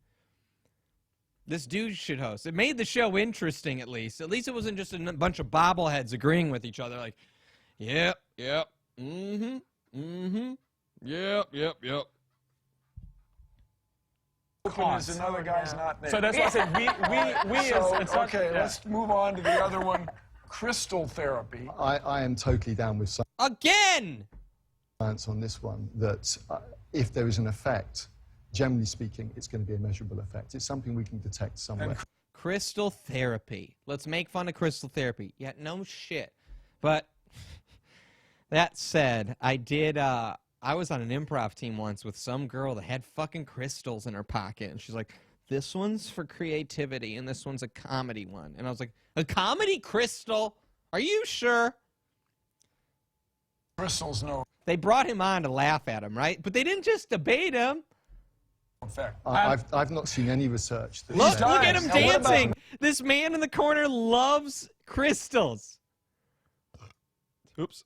Speaker 2: This dude should host. It made the show interesting, at least. At least it wasn't just a bunch of bobbleheads agreeing with each other, like, yep, yep, yep.
Speaker 3: Is another guy's not there.
Speaker 8: So that's why I said
Speaker 3: let's move on to the other one, crystal therapy.
Speaker 10: I am totally down with
Speaker 2: Again!
Speaker 10: Science on this one that if there is an effect, generally speaking, it's going to be a measurable effect. It's something we can detect somewhere.
Speaker 2: Crystal therapy. Let's make fun of crystal therapy. Yeah, no shit. But that said, I was on an improv team once with some girl that had fucking crystals in her pocket. And she's like, this one's for creativity and this one's a comedy one. And I was like, a comedy crystal? Are you sure?
Speaker 3: Crystals, no.
Speaker 2: They brought him on to laugh at him, right? But they didn't just debate him.
Speaker 3: Effect.
Speaker 10: I've not seen any research that
Speaker 2: Look
Speaker 10: says...
Speaker 2: at him dancing. This man in the corner loves crystals. Oops.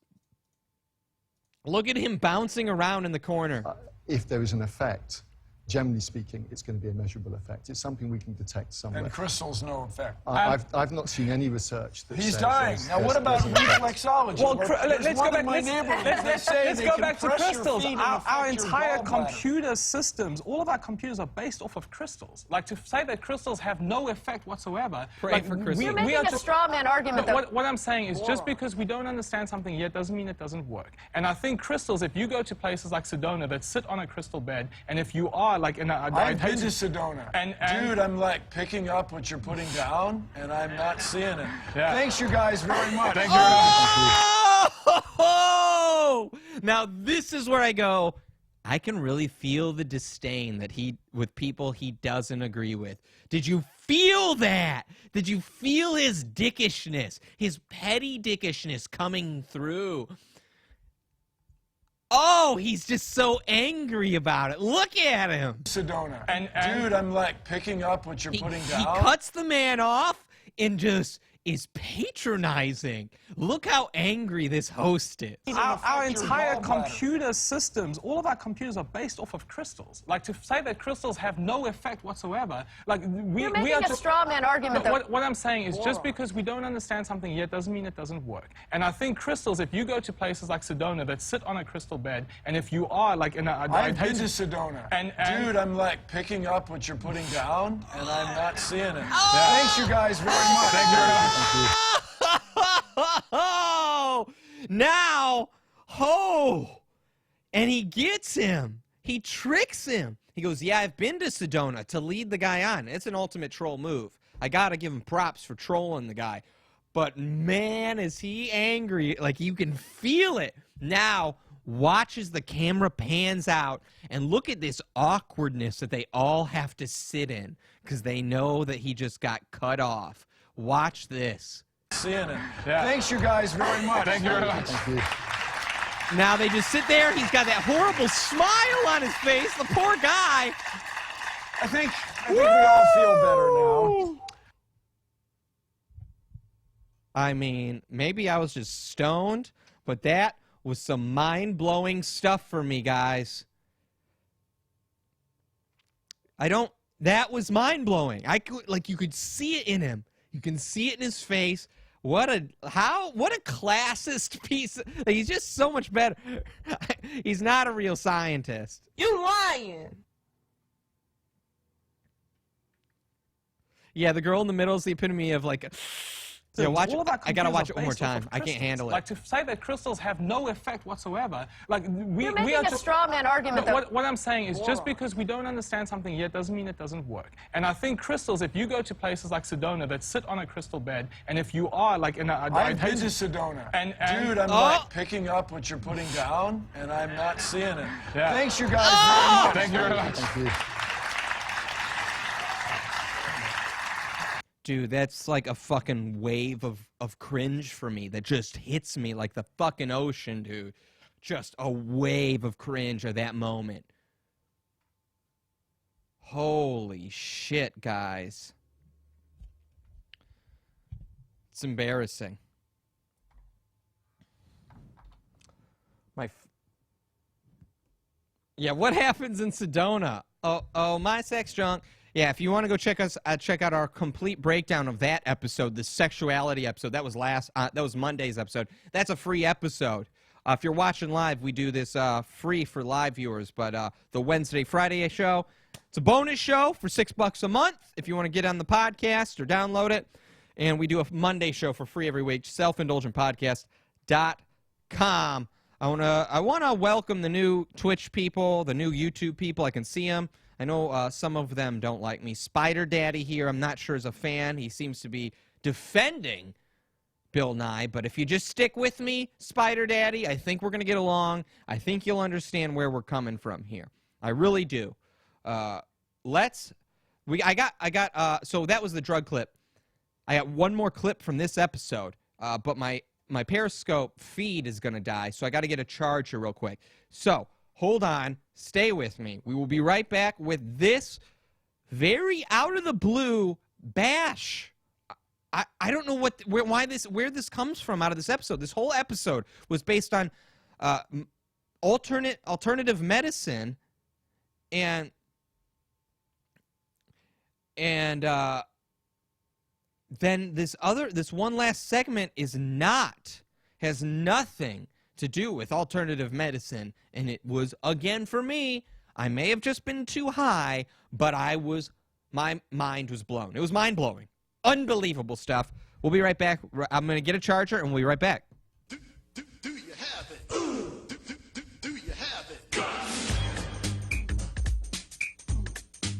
Speaker 2: Look at him bouncing around in the corner.
Speaker 10: If there is an effect, generally speaking, it's going to be a measurable effect. It's something we can detect somewhere.
Speaker 3: And crystals, no effect.
Speaker 10: I've not seen any research that
Speaker 3: He's
Speaker 10: says
Speaker 3: dying. Now, what about reflexology?
Speaker 8: Well,
Speaker 3: let's go back. Let's
Speaker 8: go back to crystals. Our entire computer systems, all of our computers are based off of crystals. Like, to say that crystals have no effect whatsoever.
Speaker 2: Pray for crystals.
Speaker 9: You're making a straw man argument, though.
Speaker 8: What I'm saying is just because we don't understand something yet doesn't mean it doesn't work. And I think crystals, if you go to places like Sedona that sit on a crystal bed, and if you are like in a...
Speaker 3: I've been to Sedona. Dude, I'm like picking up what you're putting down, and I'm not seeing it. Yeah. Thanks, you guys, very much.
Speaker 8: Thank you very much.
Speaker 2: Oh! Now, this is where I go, I can really feel the disdain that with people he doesn't agree with. Did you feel that? Did you feel his dickishness, his petty dickishness coming through? Oh, he's just so angry about it. Look at him.
Speaker 3: Sedona. Dude, I'm like picking up what you're putting down.
Speaker 2: He cuts the man off and just is patronizing. Look how angry this host is.
Speaker 8: Our entire computer systems, all of our computers are based off of crystals. Like, to say that crystals have no effect whatsoever, like,
Speaker 9: You're making a straw man argument, though.
Speaker 8: What I'm saying is just because we don't understand something yet doesn't mean it doesn't work. And I think crystals, if you go to places like Sedona that sit on a crystal bed, and if you are like in a...
Speaker 3: I've been to Sedona. Dude, I'm like picking up what you're putting down, and I'm not seeing it.
Speaker 2: Oh!
Speaker 3: Thanks, you guys, very much.
Speaker 8: Thank you very much.
Speaker 2: Now, and he gets him. He tricks him. He goes, yeah, I've been to Sedona to lead the guy on. It's an ultimate troll move. I got to give him props for trolling the guy. But, man, is he angry. Like, you can feel it. Now, watch as the camera pans out, and look at this awkwardness that they all have to sit in because they know that he just got cut off. Watch this.
Speaker 3: Seeing it. Yeah. Thanks, you guys, very much.
Speaker 8: Thank you very much.
Speaker 10: Thank you.
Speaker 2: Now they just sit there. He's got that horrible smile on his face. The poor guy.
Speaker 3: I think we all feel better now.
Speaker 2: I mean, maybe I was just stoned, but that was some mind-blowing stuff for me, guys. That was mind-blowing. You could see it in him. You can see it in his face. What a classist piece. He's just so much better. He's not a real scientist.
Speaker 6: You lying.
Speaker 2: Yeah, the girl in the middle is the epitome of like... Yeah, watch it. I gotta watch it one more time. I can't handle it.
Speaker 8: Like, to say that crystals have no effect whatsoever, like,
Speaker 9: You're making a straw man argument, though.
Speaker 8: What I'm saying is just because we don't understand something yet doesn't mean it doesn't work. And I think crystals, if you go to places like Sedona that sit on a crystal bed, and if you are like in a...
Speaker 3: I've been to Sedona. Dude, I'm like picking up what you're putting down, and I'm not seeing it. Yeah. Thanks, you guys, very much.
Speaker 8: Thank you very much.
Speaker 10: Thank you.
Speaker 2: Dude, that's like a fucking wave of cringe for me that just hits me like the fucking ocean, dude. Just a wave of cringe at that moment. Holy shit, guys. It's embarrassing. Yeah, what happens in Sedona? Oh, my sex junk. Yeah, if you want to go check out our complete breakdown of that episode, the sexuality episode. That was Monday's episode. That's a free episode. If you're watching live, we do this free for live viewers. But the Wednesday, Friday show, it's a bonus show for $6 a month if you want to get on the podcast or download it. And we do a Monday show for free every week, selfindulgentpodcast.com. I wanna welcome the new Twitch people, the new YouTube people. I can see them. I know some of them don't like me. Spider Daddy here, I'm not sure is a fan. He seems to be defending Bill Nye, but if you just stick with me, Spider Daddy, I think we're gonna get along. I think you'll understand where we're coming from here. I really do. So that was the drug clip. I got one more clip from this episode, but my Periscope feed is going to die, so I got to get a charger real quick. So, hold on. Stay with me. We will be right back with this very out-of-the-blue bash. I don't know where this comes from out of this episode. This whole episode was based on alternative medicine and then this one last segment has nothing to do with alternative medicine, and it was, again, for me, I may have just been too high, but my mind was blown. It was mind-blowing. Unbelievable stuff. We'll be right back. I'm going to get a charger, and we'll be right back.
Speaker 11: Do you have it? Do you have it? Do you have it? Do you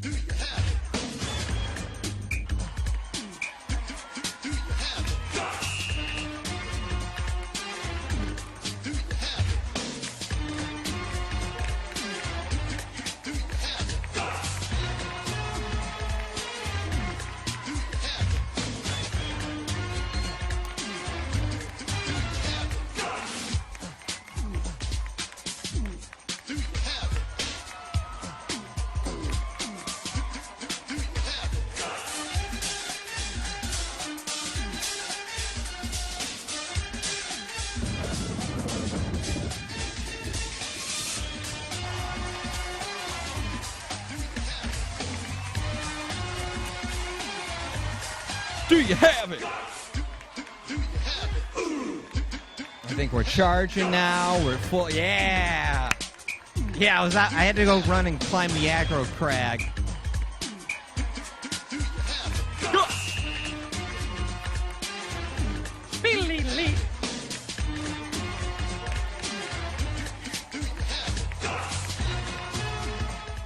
Speaker 11: have it? Do you have it? Do you have it?
Speaker 2: Do you have it? I think we're charging now. We're full. Yeah. Yeah, I had to go run and climb the aggro crag.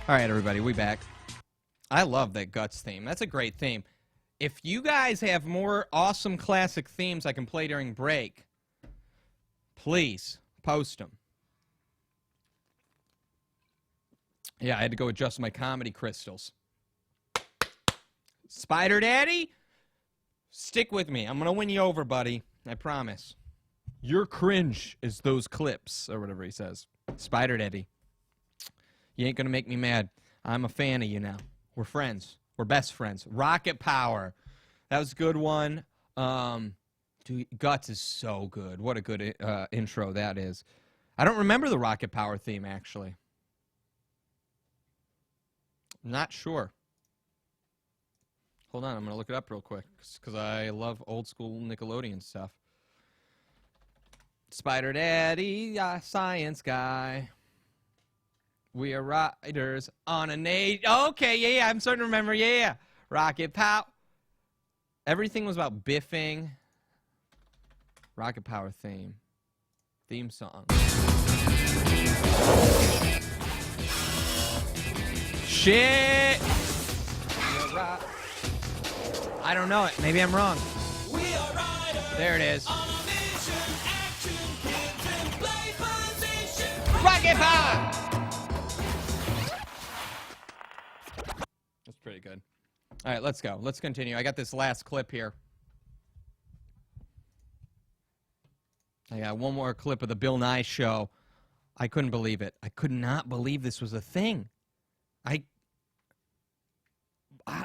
Speaker 2: All right, everybody, we back. I love that Guts theme. That's a great theme. If you guys have more awesome classic themes I can play during break, please post them. Yeah, I had to go adjust my comedy crystals. Spider Daddy, stick with me. I'm going to win you over, buddy. I promise. Your cringe is those clips, or whatever he says. Spider Daddy. You ain't going to make me mad. I'm a fan of you now. We're friends. We're best friends. Rocket Power. That was a good one. Dude, Guts is so good. What a good intro that is. I don't remember the Rocket Power theme, actually. Not sure. Hold on, I'm going to look it up real quick because I love old school Nickelodeon stuff. Spider Daddy, science guy. We are riders on a okay, yeah, I'm starting to remember. Yeah. Rocket Power. Everything was about biffing. Rocket Power theme. Theme song. Shit! I don't know it. Maybe I'm wrong. There it is. Rocket Power! That's pretty good. All right, let's go. Let's continue. I got this last clip here. I got one more clip of the Bill Nye show. I couldn't believe it. I could not believe this was a thing.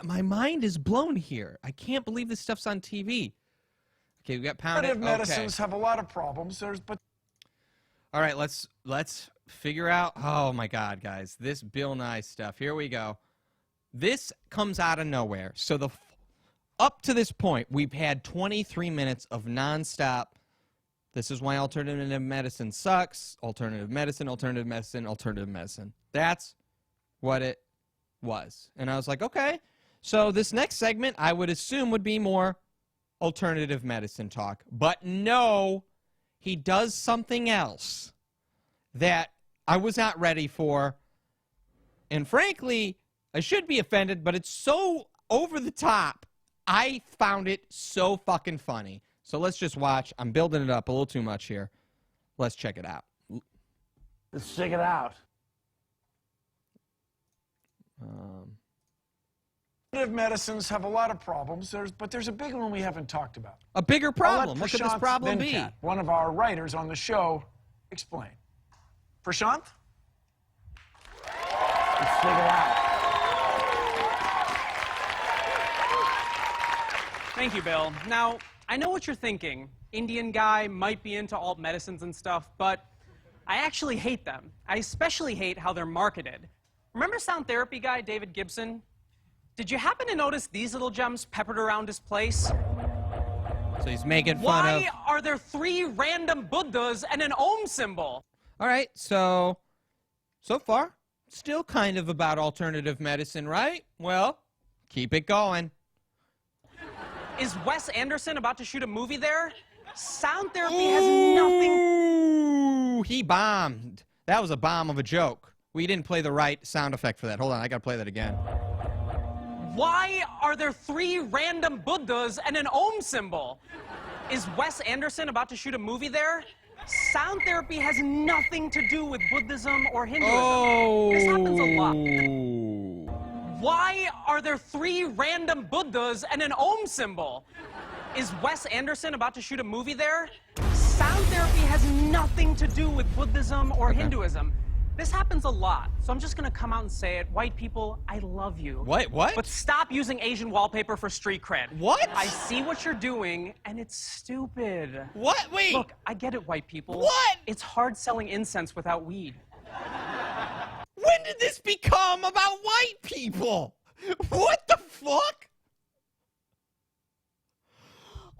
Speaker 2: My mind is blown here. I can't believe this stuff's on TV. Okay, we got pounded.
Speaker 3: Alternative medicines have a lot of problems.
Speaker 2: All right, let's figure out. Oh my God, guys, this Bill Nye stuff. Here we go. This comes out of nowhere. So up to this point, we've had 23 minutes of nonstop. This is why alternative medicine sucks. Alternative medicine, alternative medicine, alternative medicine. That's what it was. And I was like, okay. So this next segment, I would assume, would be more alternative medicine talk. But no, he does something else. that I was not ready for. And frankly, I should be offended, but it's so over the top. I found it so fucking funny. So let's just watch. I'm building it up a little too much here. Let's check it out.
Speaker 12: Let's check it out.
Speaker 3: Alternative medicines have a lot of problems, but there's a big one we haven't talked about.
Speaker 2: A bigger problem?
Speaker 3: I'll let
Speaker 2: What could this
Speaker 3: Prashant
Speaker 2: problem be?
Speaker 3: Venkat, one of our writers on the show, explain. Prashant?
Speaker 12: Let's check it out.
Speaker 13: Thank you, Bill. Now, I know what you're thinking. Indian guy might be into alt medicines and stuff, but I actually hate them. I especially hate how they're marketed. Remember sound therapy guy David Gibson? Did you happen to notice these little gems peppered around his place?
Speaker 2: So he's making fun of...
Speaker 13: Why are there 3 random Buddhas and an Om symbol?
Speaker 2: All right, so far, still kind of about alternative medicine, right? Well, keep it going.
Speaker 13: Is Wes Anderson about to shoot a movie there? Sound therapy has nothing...
Speaker 2: Ooh, he bombed. That was a bomb of a joke. We didn't play the right sound effect for that. Hold on, I gotta play that again.
Speaker 13: Why are there 3 random Buddhas and an Om symbol? Is Wes Anderson about to shoot a movie there? Sound therapy has nothing to do with Buddhism or Hinduism.
Speaker 2: Oh.
Speaker 13: This happens a lot. Why are there 3 random Buddhas and an Om symbol? Is Wes Anderson about to shoot a movie there? Sound therapy has nothing to do with Buddhism or Hinduism. This happens a lot, so I'm just gonna come out and say it. White people, I love you.
Speaker 2: What?
Speaker 13: But stop using Asian wallpaper for street cred.
Speaker 2: What?
Speaker 13: I see what you're doing, and it's stupid.
Speaker 2: What? Wait.
Speaker 13: Look, I get it, white people.
Speaker 2: What?
Speaker 13: It's hard selling incense without weed.
Speaker 2: When did this become about white people? What the fuck?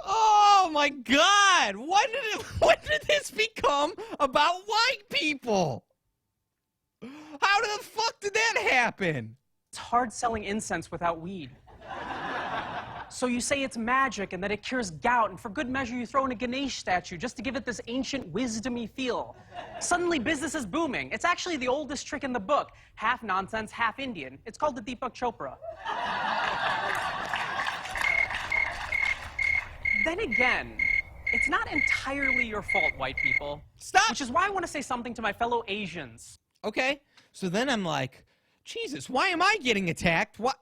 Speaker 2: Oh my God! When did this become about white people? How the fuck did that happen?
Speaker 13: It's hard selling incense without weed. So you say it's magic and that it cures gout, and for good measure you throw in a Ganesh statue just to give it this ancient wisdomy feel. Suddenly business is booming. It's actually the oldest trick in the book. Half nonsense, half Indian. It's called the Deepak Chopra. Then again, it's not entirely your fault, white people.
Speaker 2: Stop!
Speaker 13: Which is why I want to say something to my fellow Asians.
Speaker 2: Okay, so then I'm like, Jesus, why am I getting attacked? Why?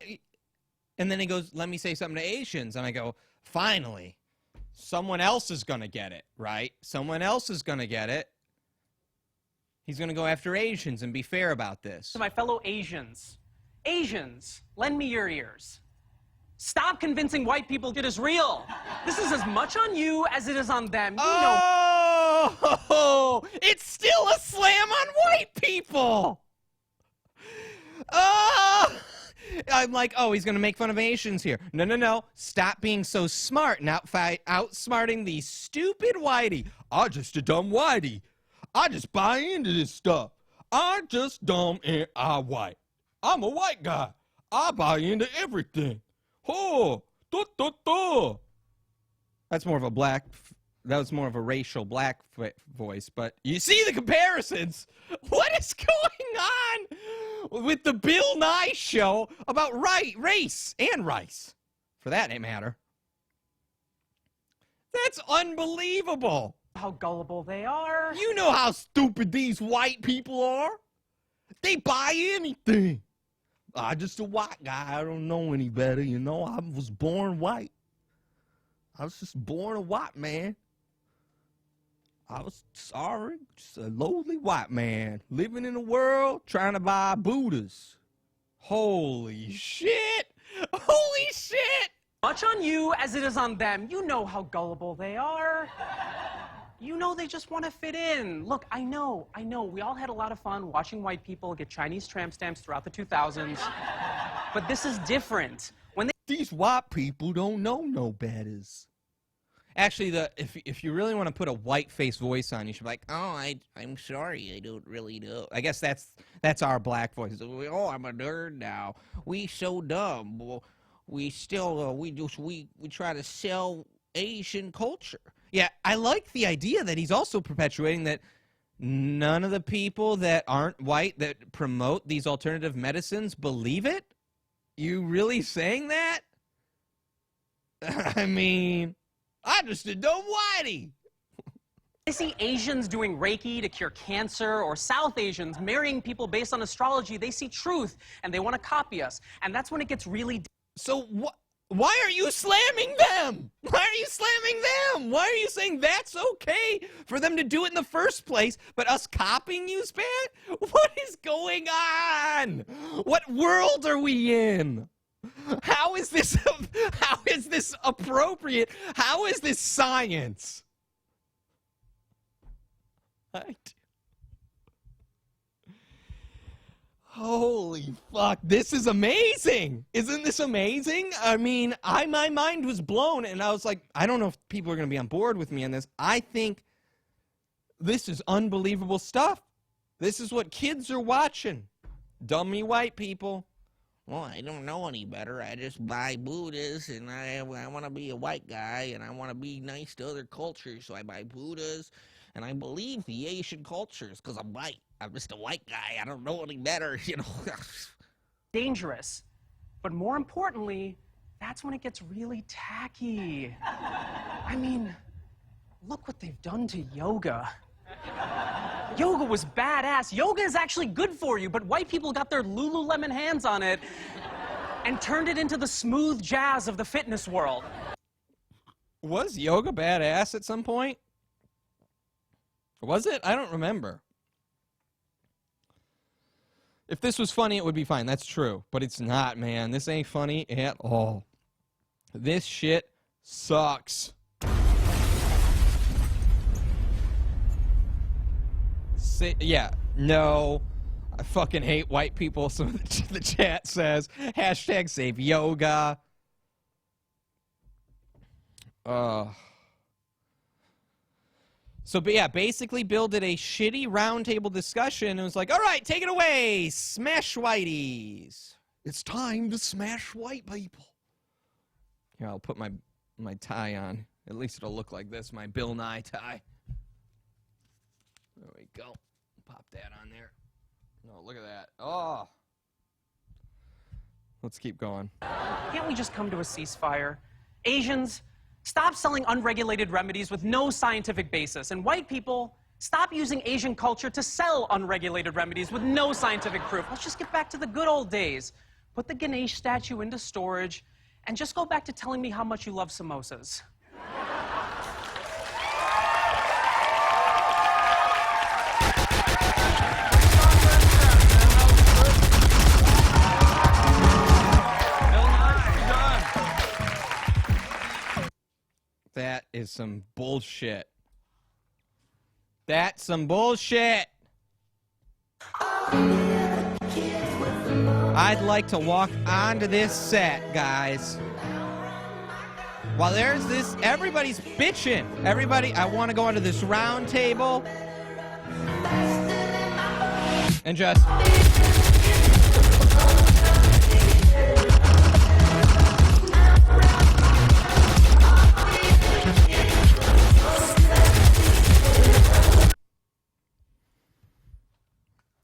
Speaker 2: And then he goes, let me say something to Asians. And I go, finally, someone else is going to get it, right? Someone else is going to get it. He's going to go after Asians and be fair about this.
Speaker 13: To my fellow Asians. Asians, lend me your ears. Stop convincing white people it is real. This is as much on you as it is on them. You know.
Speaker 2: Oh, it's still a slam on white people. Oh, I'm like, oh, he's going to make fun of Asians here. No. Stop being so smart and outsmarting these stupid whitey. I'm just a dumb whitey. I just buy into this stuff. I'm just dumb and I'm white. I'm a white guy. I buy into everything. Oh, That's more of a black. That was more of a racial black voice, but you see the comparisons. What is going on with the Bill Nye show about race and rice, for that matter? That's unbelievable.
Speaker 13: How gullible they are.
Speaker 2: You know how stupid these white people are. They buy anything. I'm just a white guy. I don't know any better, you know. I was born white. I was just born a white man. I was sorry, just a lowly white man living in a world trying to buy Buddhas. Holy shit! Holy shit!
Speaker 13: Much on you as it is on them. You know how gullible they are. You know they just want to fit in. Look, I know. We all had a lot of fun watching white people get Chinese tramp stamps throughout the 2000s. But this is different.
Speaker 2: These white people don't know no betters. Actually, if you really want to put a white face voice on, you should be like, oh, I'm sorry, I don't really know. I guess that's our black voice. Oh, I'm a nerd now. We so dumb. Well, we still we try to sell Asian culture. Yeah, I like the idea that he's also perpetuating that none of the people that aren't white that promote these alternative medicines believe it? You really saying that? I mean, I just a dumb whitey.
Speaker 13: They see Asians doing Reiki to cure cancer, or South Asians marrying people based on astrology. They see truth, and they want to copy us. And that's when it gets really...
Speaker 2: So why are you slamming them? Why are you slamming them? Why are you saying that's okay for them to do it in the first place, but us copying you's bad? What is going on? What world are we in? How is this appropriate? How is this science? Holy fuck, this is amazing. Isn't this amazing? I mean, my mind was blown, and I was like, I don't know if people are going to be on board with me on this. I think this is unbelievable stuff. This is what kids are watching. Dummy white people. Well, I don't know any better. I just buy Buddhas, and I want to be a white guy, and I want to be nice to other cultures, so I buy Buddhas. And I believe the Asian cultures because I'm white. I'm just a white guy. I don't know any better, you know.
Speaker 13: dangerous. But more importantly, that's when it gets really tacky. I mean, look what they've done to yoga. Yoga was badass. Yoga is actually good for you, but white people got their Lululemon hands on it and turned it into the smooth jazz of the fitness world.
Speaker 2: Was yoga badass at some point? Was it? I don't remember. If this was funny, it would be fine. That's true. But it's not, man. This ain't funny at all. This shit sucks. Yeah, no. I fucking hate white people, so the chat says. Hashtag save yoga. So, but yeah, basically Bill did a shitty roundtable discussion and was like, all right, take it away, smash whiteys.
Speaker 1: It's time to smash white people.
Speaker 2: Here, I'll put my tie on. At least it'll look like this, my Bill Nye tie. There we go. Pop that on there. No, look at that. Oh. Let's keep going.
Speaker 13: Can't we just come to a ceasefire? Asians, stop selling unregulated remedies with no scientific basis. And white people, stop using Asian culture to sell unregulated remedies with no scientific proof. Let's just get back to the good old days. Put the Ganesh statue into storage and just go back to telling me how much you love samosas.
Speaker 2: That is some bullshit. That's some bullshit. I'd like to walk onto this set, guys. While there's this, everybody's bitching. Everybody, I want to go onto this round table. And just...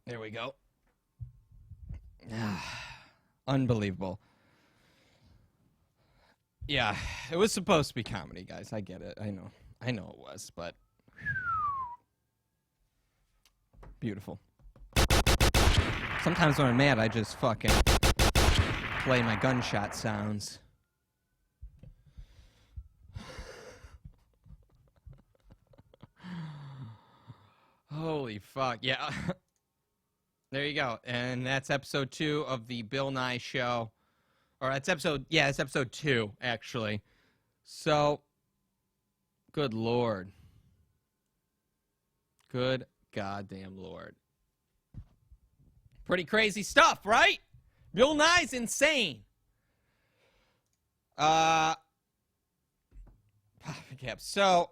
Speaker 2: There we go. Unbelievable. Yeah, it was supposed to be comedy, guys. I get it. I know it was, but beautiful. Sometimes when I'm mad, I just fucking play my gunshot sounds. Holy fuck. Yeah. There you go. And that's episode 2 of the Bill Nye Show. Or that's episode, yeah, it's episode 2, actually. So, good Lord. Good goddamn Lord. Pretty crazy stuff, right? Bill Nye's insane. So,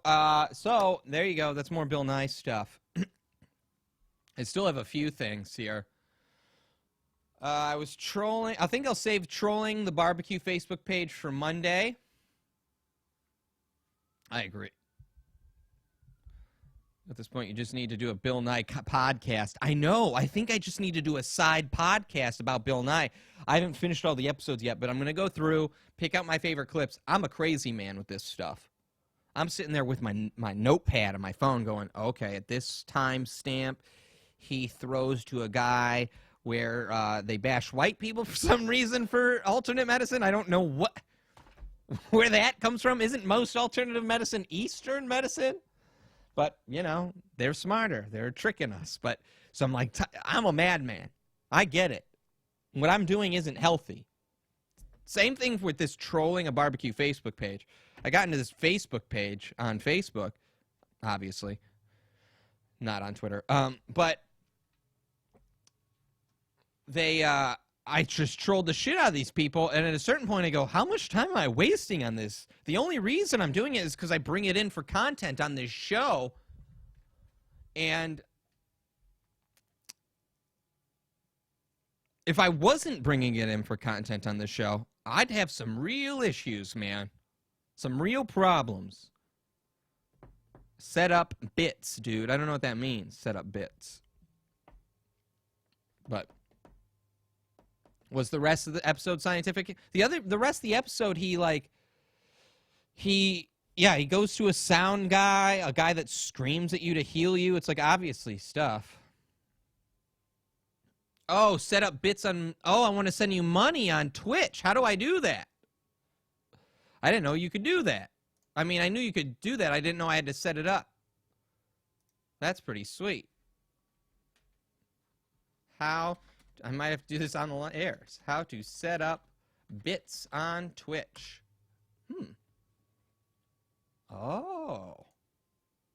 Speaker 2: there you go. That's more Bill Nye stuff. I still have a few things here. I was trolling. I think I'll save trolling the barbecue Facebook page for Monday. I agree. At this point, you just need to do a Bill Nye podcast. I know. I think I just need to do a side podcast about Bill Nye. I haven't finished all the episodes yet, but I'm going to go through, pick out my favorite clips. I'm a crazy man with this stuff. I'm sitting there with my notepad on my phone going, okay, at this time stamp, he throws to a guy where they bash white people for some reason for alternate medicine. I don't know where that comes from. Isn't most alternative medicine Eastern medicine? But, you know, they're smarter. They're tricking us. But so I'm like, I'm a madman. I get it. What I'm doing isn't healthy. Same thing with this trolling a barbecue Facebook page. I got into this Facebook page on Facebook, obviously. Not on Twitter. But I just trolled the shit out of these people, and at a certain point I go, how much time am I wasting on this? The only reason I'm doing it is because I bring it in for content on this show, and if I wasn't bringing it in for content on this show, I'd have some real issues, man. Some real problems. Set up bits, dude. I don't know what that means, set up bits. But was the rest of the episode scientific? The rest of the episode, he goes to a sound guy, a guy that screams at you to heal you. It's like obviously stuff. Oh, set up bits on, I want to send you money on Twitch. How do I do that? I didn't know you could do that. I mean, I knew you could do that. I didn't know I had to set it up. That's pretty sweet. How? I might have to do this on the airs. How to set up bits on Twitch. Oh.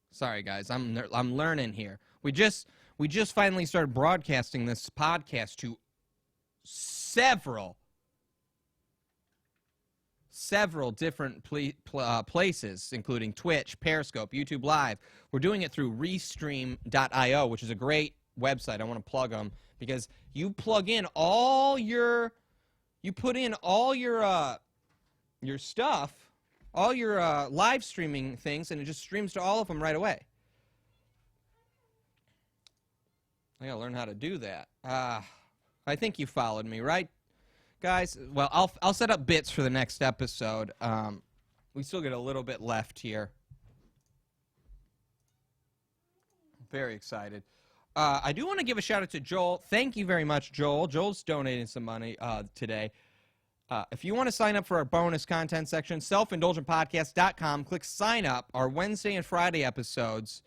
Speaker 2: Sorry, guys. I'm learning here. We just finally started broadcasting this podcast to several different places, including Twitch, Periscope, YouTube Live. We're doing it through Restream.io, which is a great website. I want to plug them because you plug in you put in all your stuff, all your live streaming things, and it just streams to all of them right away. I gotta learn how to do that. I think you followed me, right, guys? Well, I'll set up bits for the next episode. We still get a little bit left here. Very excited. I do want to give a shout out to Joel. Thank you very much, Joel. Joel's donating some money today. If you want to sign up for our bonus content section, selfindulgentpodcast.com. Click sign up. Our Wednesday and Friday episodes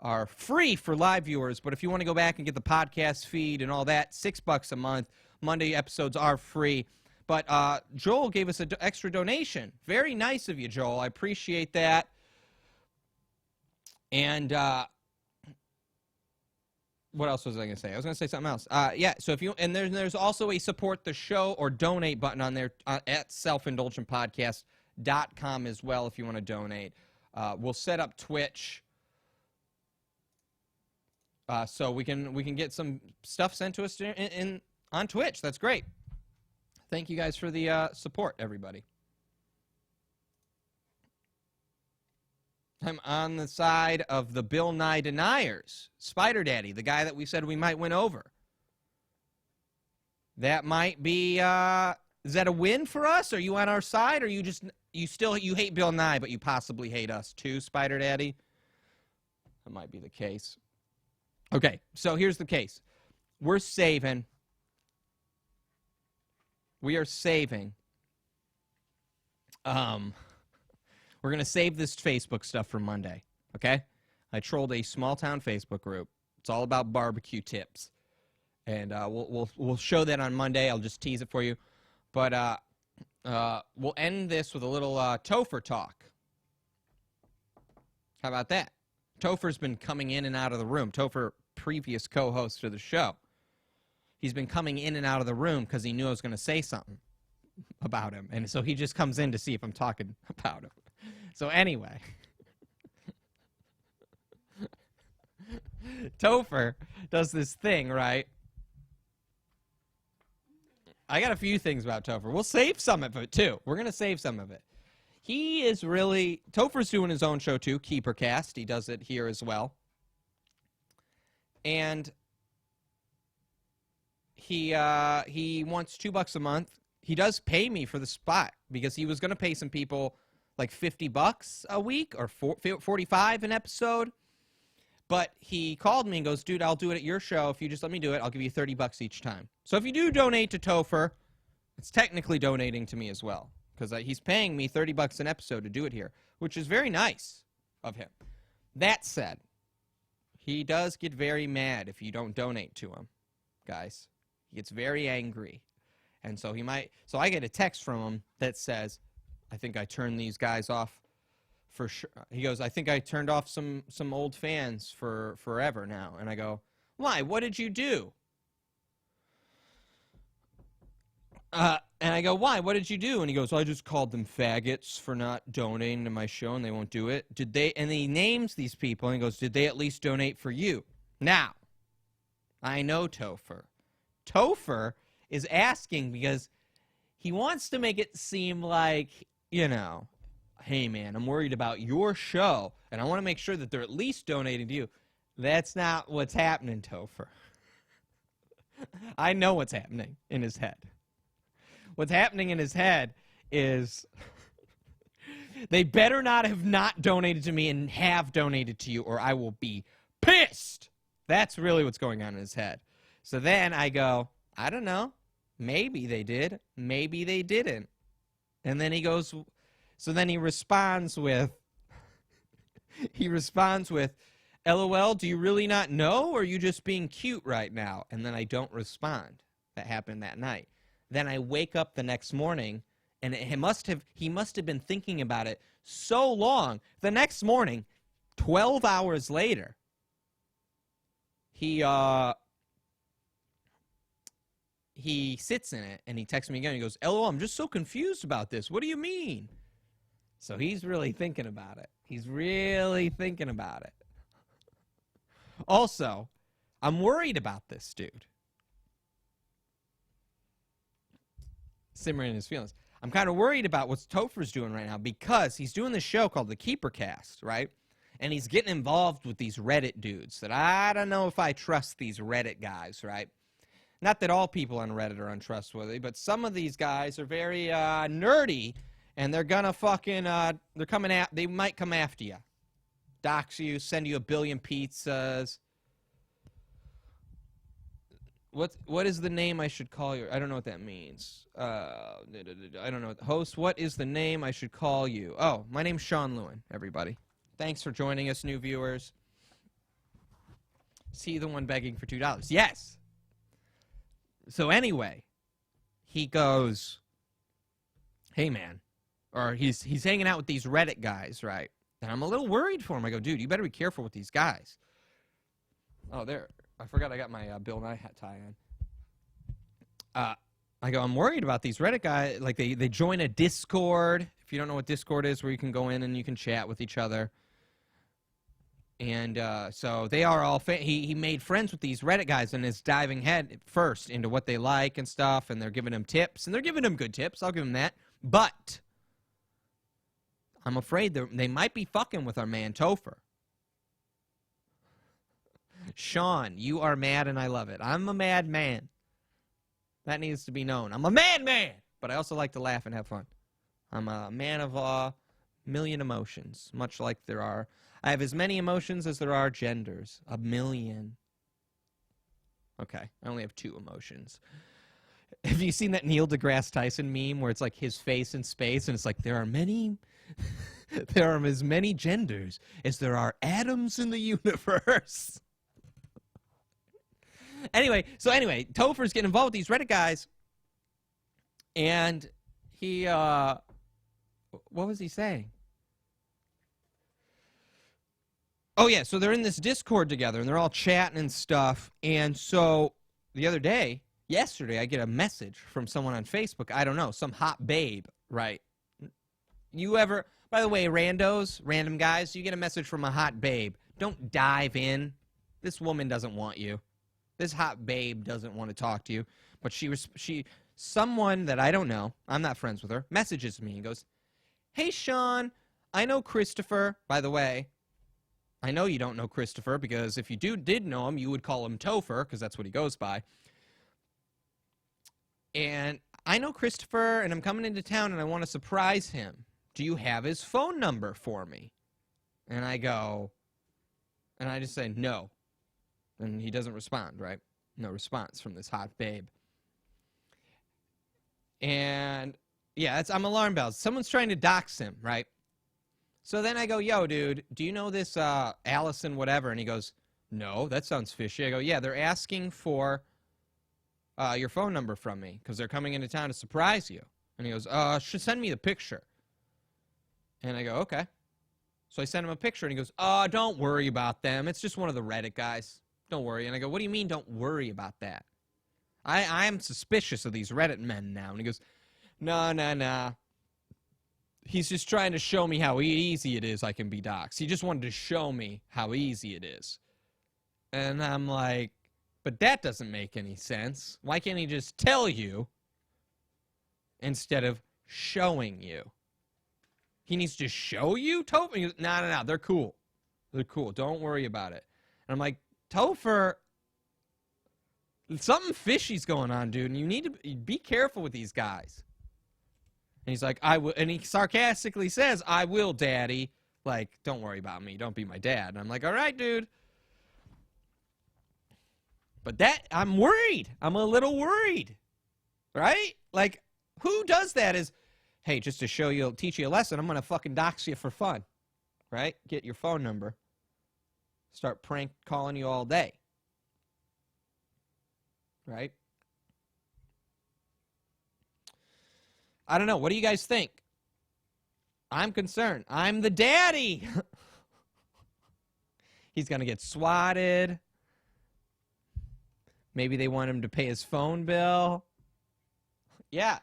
Speaker 2: are free for live viewers, but if you want to go back and get the podcast feed and all that, $6 a month. Monday episodes are free. But Joel gave us an extra donation. Very nice of you, Joel. I appreciate that. And what else was I going to say? I was going to say something else. Yeah, so if you, and there's also a support the show or donate button on there at selfindulgentpodcast.com as well if you want to donate. We'll set up Twitch so we can get some stuff sent to us on Twitch. That's great. Thank you guys for the support, everybody. I'm on the side of the Bill Nye deniers. Spider Daddy, the guy that we said we might win over. That might be, is that a win for us? Are you on our side, or you hate Bill Nye, but you possibly hate us too, Spider Daddy? That might be the case. Okay, so here's the case. We are saving. We're going to save this Facebook stuff for Monday, okay? I trolled a small-town Facebook group. It's all about barbecue tips. And we'll show that on Monday. I'll just tease it for you. But we'll end this with a little Topher talk. How about that? Topher's been coming in and out of the room. Topher, previous co-host of the show. He's been coming in and out of the room because he knew I was going to say something about him. And so he just comes in to see if I'm talking about him. So anyway, Topher does this thing, right? I got a few things about Topher. We'll save some of it, too. We're going to save some of it. He is really... Topher's doing his own show, too, KeeperCast. He does it here as well. and he wants $2 a month. He does pay me for the spot because he was going to pay some people like $50 a week or 45 an episode. But he called me and goes, dude, I'll do it at your show. If you just let me do it, I'll give you $30 each time. So if you do donate to Topher, it's technically donating to me as well because he's paying me $30 an episode to do it here, which is very nice of him. That said, he does get very mad if you don't donate to him, guys. He gets very angry. And so so I get a text from him that says, I think I turned these guys off for sure. He goes, I think I turned off some old fans for forever now. And I go, why? What did you do? And I go, why? What did you do? And he goes, well, I just called them faggots for not donating to my show and they won't do it. Did they? And he names these people and he goes, did they at least donate for you? Now, I know Topher. Topher is asking because he wants to make it seem like, you know, hey, man, I'm worried about your show, and I want to make sure that they're at least donating to you. That's not what's happening, Topher. I know what's happening in his head. What's happening in his head is they better not have not donated to me and have donated to you, or I will be pissed. That's really what's going on in his head. So then I go, I don't know. Maybe they did. Maybe they didn't. And then he goes, so then he responds with, LOL, do you really not know, or are you just being cute right now? And then I don't respond. That happened that night. Then I wake up the next morning, and he must have been thinking about it so long. The next morning, 12 hours later, he sits in it, and he texts me again. He goes, LOL, I'm just so confused about this. What do you mean? So he's really thinking about it. He's really thinking about it. Also, I'm worried about this dude. Simmering his feelings. I'm kind of worried about what Topher's doing right now because he's doing this show called The Keeper Cast, right? And he's getting involved with these Reddit dudes that I don't know if I trust these Reddit guys, right? Not that all people on Reddit are untrustworthy, but some of these guys are very nerdy, and they're gonna fucking, they might come after you. Dox you, send you 1 billion pizzas. What is the name I should call you? I don't know what that means. I don't know. Host, what is the name I should call you? Oh, my name's Shaun Lewin, everybody. Thanks for joining us, new viewers. Is he the one begging for $2? Yes. So anyway, he goes, hey, man. Or he's hanging out with these Reddit guys, right? And I'm a little worried for him. I go, dude, you better be careful with these guys. Oh, there. I forgot I got my Bill Nye hat tie on. I go, I'm worried about these Reddit guys. Like, they join a Discord. If you don't know what Discord is, where you can go in and you can chat with each other. And so they are all he made friends with these Reddit guys and is diving head first into what they like and stuff, and they're giving him tips, and they're giving him good tips. I'll give him that. But I'm afraid they might be fucking with our man Topher. Shaun, you are mad and I love it. I'm a mad man. That needs to be known. I'm a mad man, but I also like to laugh and have fun. I'm a man of a million emotions, much like there are. I have as many emotions as there are genders. 1 million. Okay, I only have 2 emotions. Have you seen that Neil deGrasse Tyson meme where it's like his face in space and it's like there are as many genders as there are atoms in the universe? Anyway, Topher's getting involved with these Reddit guys, and he, what was he saying? Oh, yeah, so they're in this Discord together, and they're all chatting and stuff, and so the other day, yesterday, I get a message from someone on Facebook, I don't know, some hot babe, right? You ever, by the way, random guys, you get a message from a hot babe, don't dive in. This woman doesn't want you. This hot babe doesn't want to talk to you, but someone that I don't know, I'm not friends with her, messages me and goes, hey, Shaun, I know Christopher, by the way, I know you don't know Christopher, because if you did know him, you would call him Topher, because that's what he goes by. And I know Christopher, and I'm coming into town, and I want to surprise him. Do you have his phone number for me? And I go, and I just say, no. And he doesn't respond, right? No response from this hot babe. And, yeah, I'm alarm bells. Someone's trying to dox him, right? So then I go, yo, dude, do you know this Allison whatever? And he goes, no, that sounds fishy. I go, yeah, they're asking for your phone number from me because they're coming into town to surprise you. And he goes, should send me the picture. And I go, okay. So I sent him a picture, and he goes, don't worry about them. It's just one of the Reddit guys. Don't worry. And I go, what do you mean don't worry about that? I'm suspicious of these Reddit men now. And he goes, nah. He's just trying to show me how easy it is I can be doxxed. He just wanted to show me how easy it is. And I'm like, but that doesn't make any sense. Why can't he just tell you instead of showing you? He needs to show you, Topher? He goes, no, they're cool. They're cool. Don't worry about it. And I'm like, Topher, something fishy's going on, dude, and you need to be careful with these guys. And he's like, I will, and he sarcastically says, I will, daddy. Like, don't worry about me. Don't be my dad. And I'm like, all right, dude. But I'm worried. I'm a little worried. Right? Like, who does that is, hey, just to teach you a lesson, I'm going to fucking dox you for fun. Right? Get your phone number. Start prank calling you all day. Right? I don't know. What do you guys think? I'm concerned. I'm the daddy. He's going to get swatted. Maybe they want him to pay his phone bill. Yeah.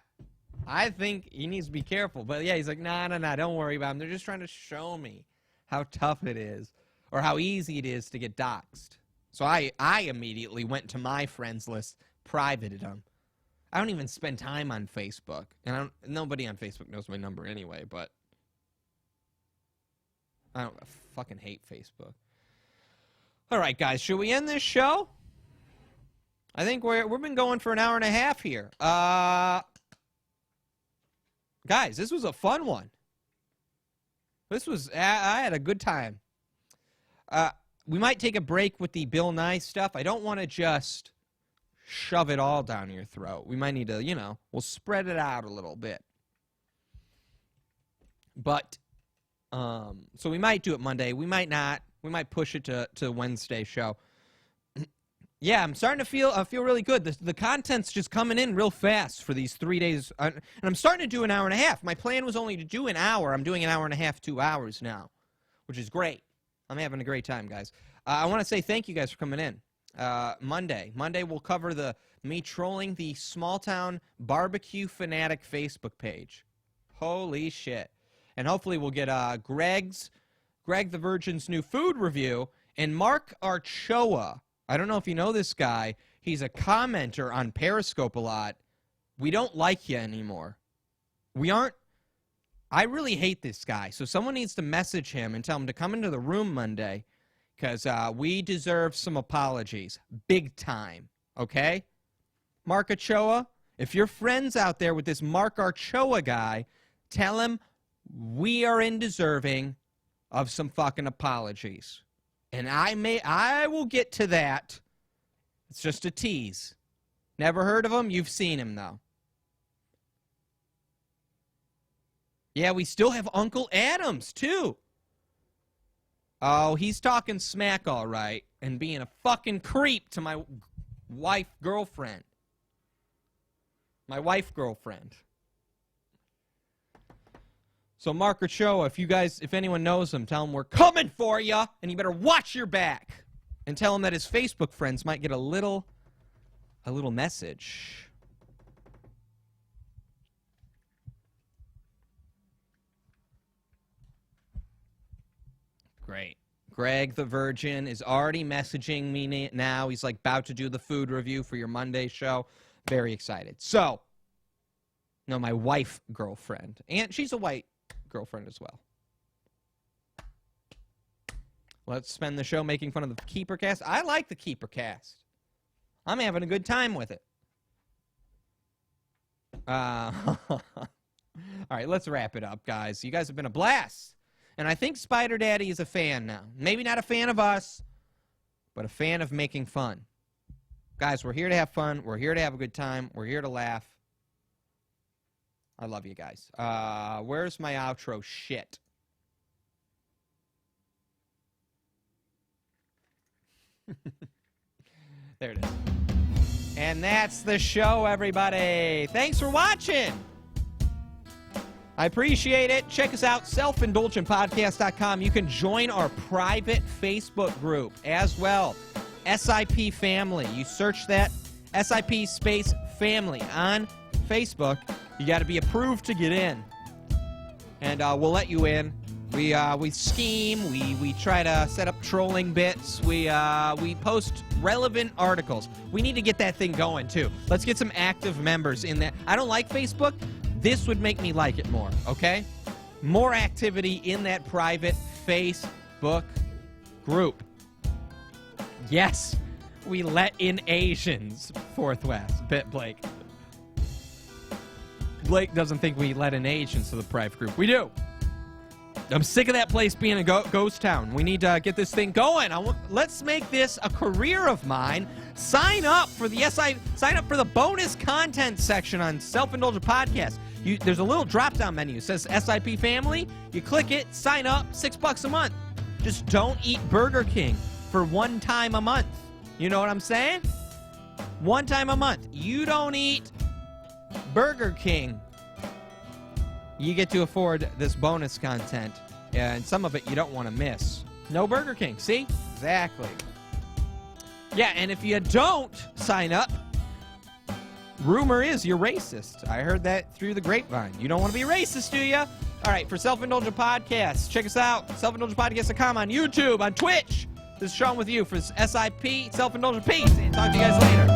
Speaker 2: I think he needs to be careful. But yeah, he's like, nah, don't worry about him. They're just trying to show me how tough it is or how easy it is to get doxxed. So I immediately went to my friends list, privated them. I don't even spend time on Facebook. And nobody on Facebook knows my number anyway, but I fucking hate Facebook. All right, guys, should we end this show? I think we've been going for an hour and a half here. Guys, this was a fun one. I had a good time. We might take a break with the Bill Nye stuff. I don't want to just shove it all down your throat. We might need to, we'll spread it out a little bit. But, so we might do it Monday. We might not. We might push it to Wednesday show. Yeah, I'm starting to feel really good. The content's just coming in real fast for these 3 days. And I'm starting to do an hour and a half. My plan was only to do an hour. I'm doing an hour and a half, 2 hours now, which is great. I'm having a great time, guys. I want to say thank you guys for coming in. Monday we'll cover me trolling the small town barbecue fanatic Facebook page. Holy shit. And hopefully we'll get Greg the Virgin's new food review and Mark Archoa. I don't know if you know this guy. He's a commenter on Periscope a lot. We don't like you anymore. I really hate this guy. So someone needs to message him and tell him to come into the room Monday because we deserve some apologies. Big time. Okay? Mark Archoa, if you're friends out there with this Mark Archoa guy, tell him we are deserving of some fucking apologies. And I will get to that. It's just a tease. Never heard of him? You've seen him, though. Yeah, we still have Uncle Adams, too. Oh, he's talking smack all right and being a fucking creep to my girlfriend. My wife-girlfriend. So Mark Archoa, if anyone knows him, tell him we're coming for you, and you better watch your back. And tell him that his Facebook friends might get a little message. Great. Greg the Virgin is already messaging me now. He's like about to do the food review for your Monday show. Very excited. So, no, my wife girlfriend. And she's a white girlfriend as well. Let's spend the show making fun of the Keeper Cast. I like the Keeper Cast. I'm having a good time with it. All right, let's wrap it up, guys. You guys have been a blast. And I think Spider Daddy is a fan now. Maybe not a fan of us, but a fan of making fun. Guys, we're here to have fun. We're here to have a good time. We're here to laugh. I love you guys. Where's my outro shit? There it is. And that's the show, everybody. Thanks for watching. I appreciate it. Check us out, selfindulgentpodcast.com. You can join our private Facebook group as well. SIP Family. You search that, SIP space family on Facebook. You got to be approved to get in. And we'll let you in. We scheme. We try to set up trolling bits. We post relevant articles. We need to get that thing going, too. Let's get some active members in there. I don't like Facebook. This would make me like it more, okay? More activity in that private Facebook group. Yes, we let in Asians. Fourth West. Blake. Blake doesn't think we let in Asians to the private group. We do. I'm sick of that place being a ghost town. We need to get this thing going. Let's make this a career of mine. Sign up for the sign up for the bonus content section on Self-Indulgent Podcast. There's a little drop-down menu. It says SIP Family. You click it, sign up, $6 a month. Just don't eat Burger King for one time a month. You know what I'm saying? One time a month. You don't eat Burger King. You get to afford this bonus content, and some of it you don't want to miss. No Burger King. See? Exactly. Yeah, and if you don't sign up, rumor is you're racist. I heard that through the grapevine. You don't want to be racist, do you? All right, for Self-Indulgent Podcasts, check us out, selfindulgentpodcast.com, on YouTube, on Twitch. This is Shaun with you for SIP, Self-Indulgent. Peace, and talk to you guys later.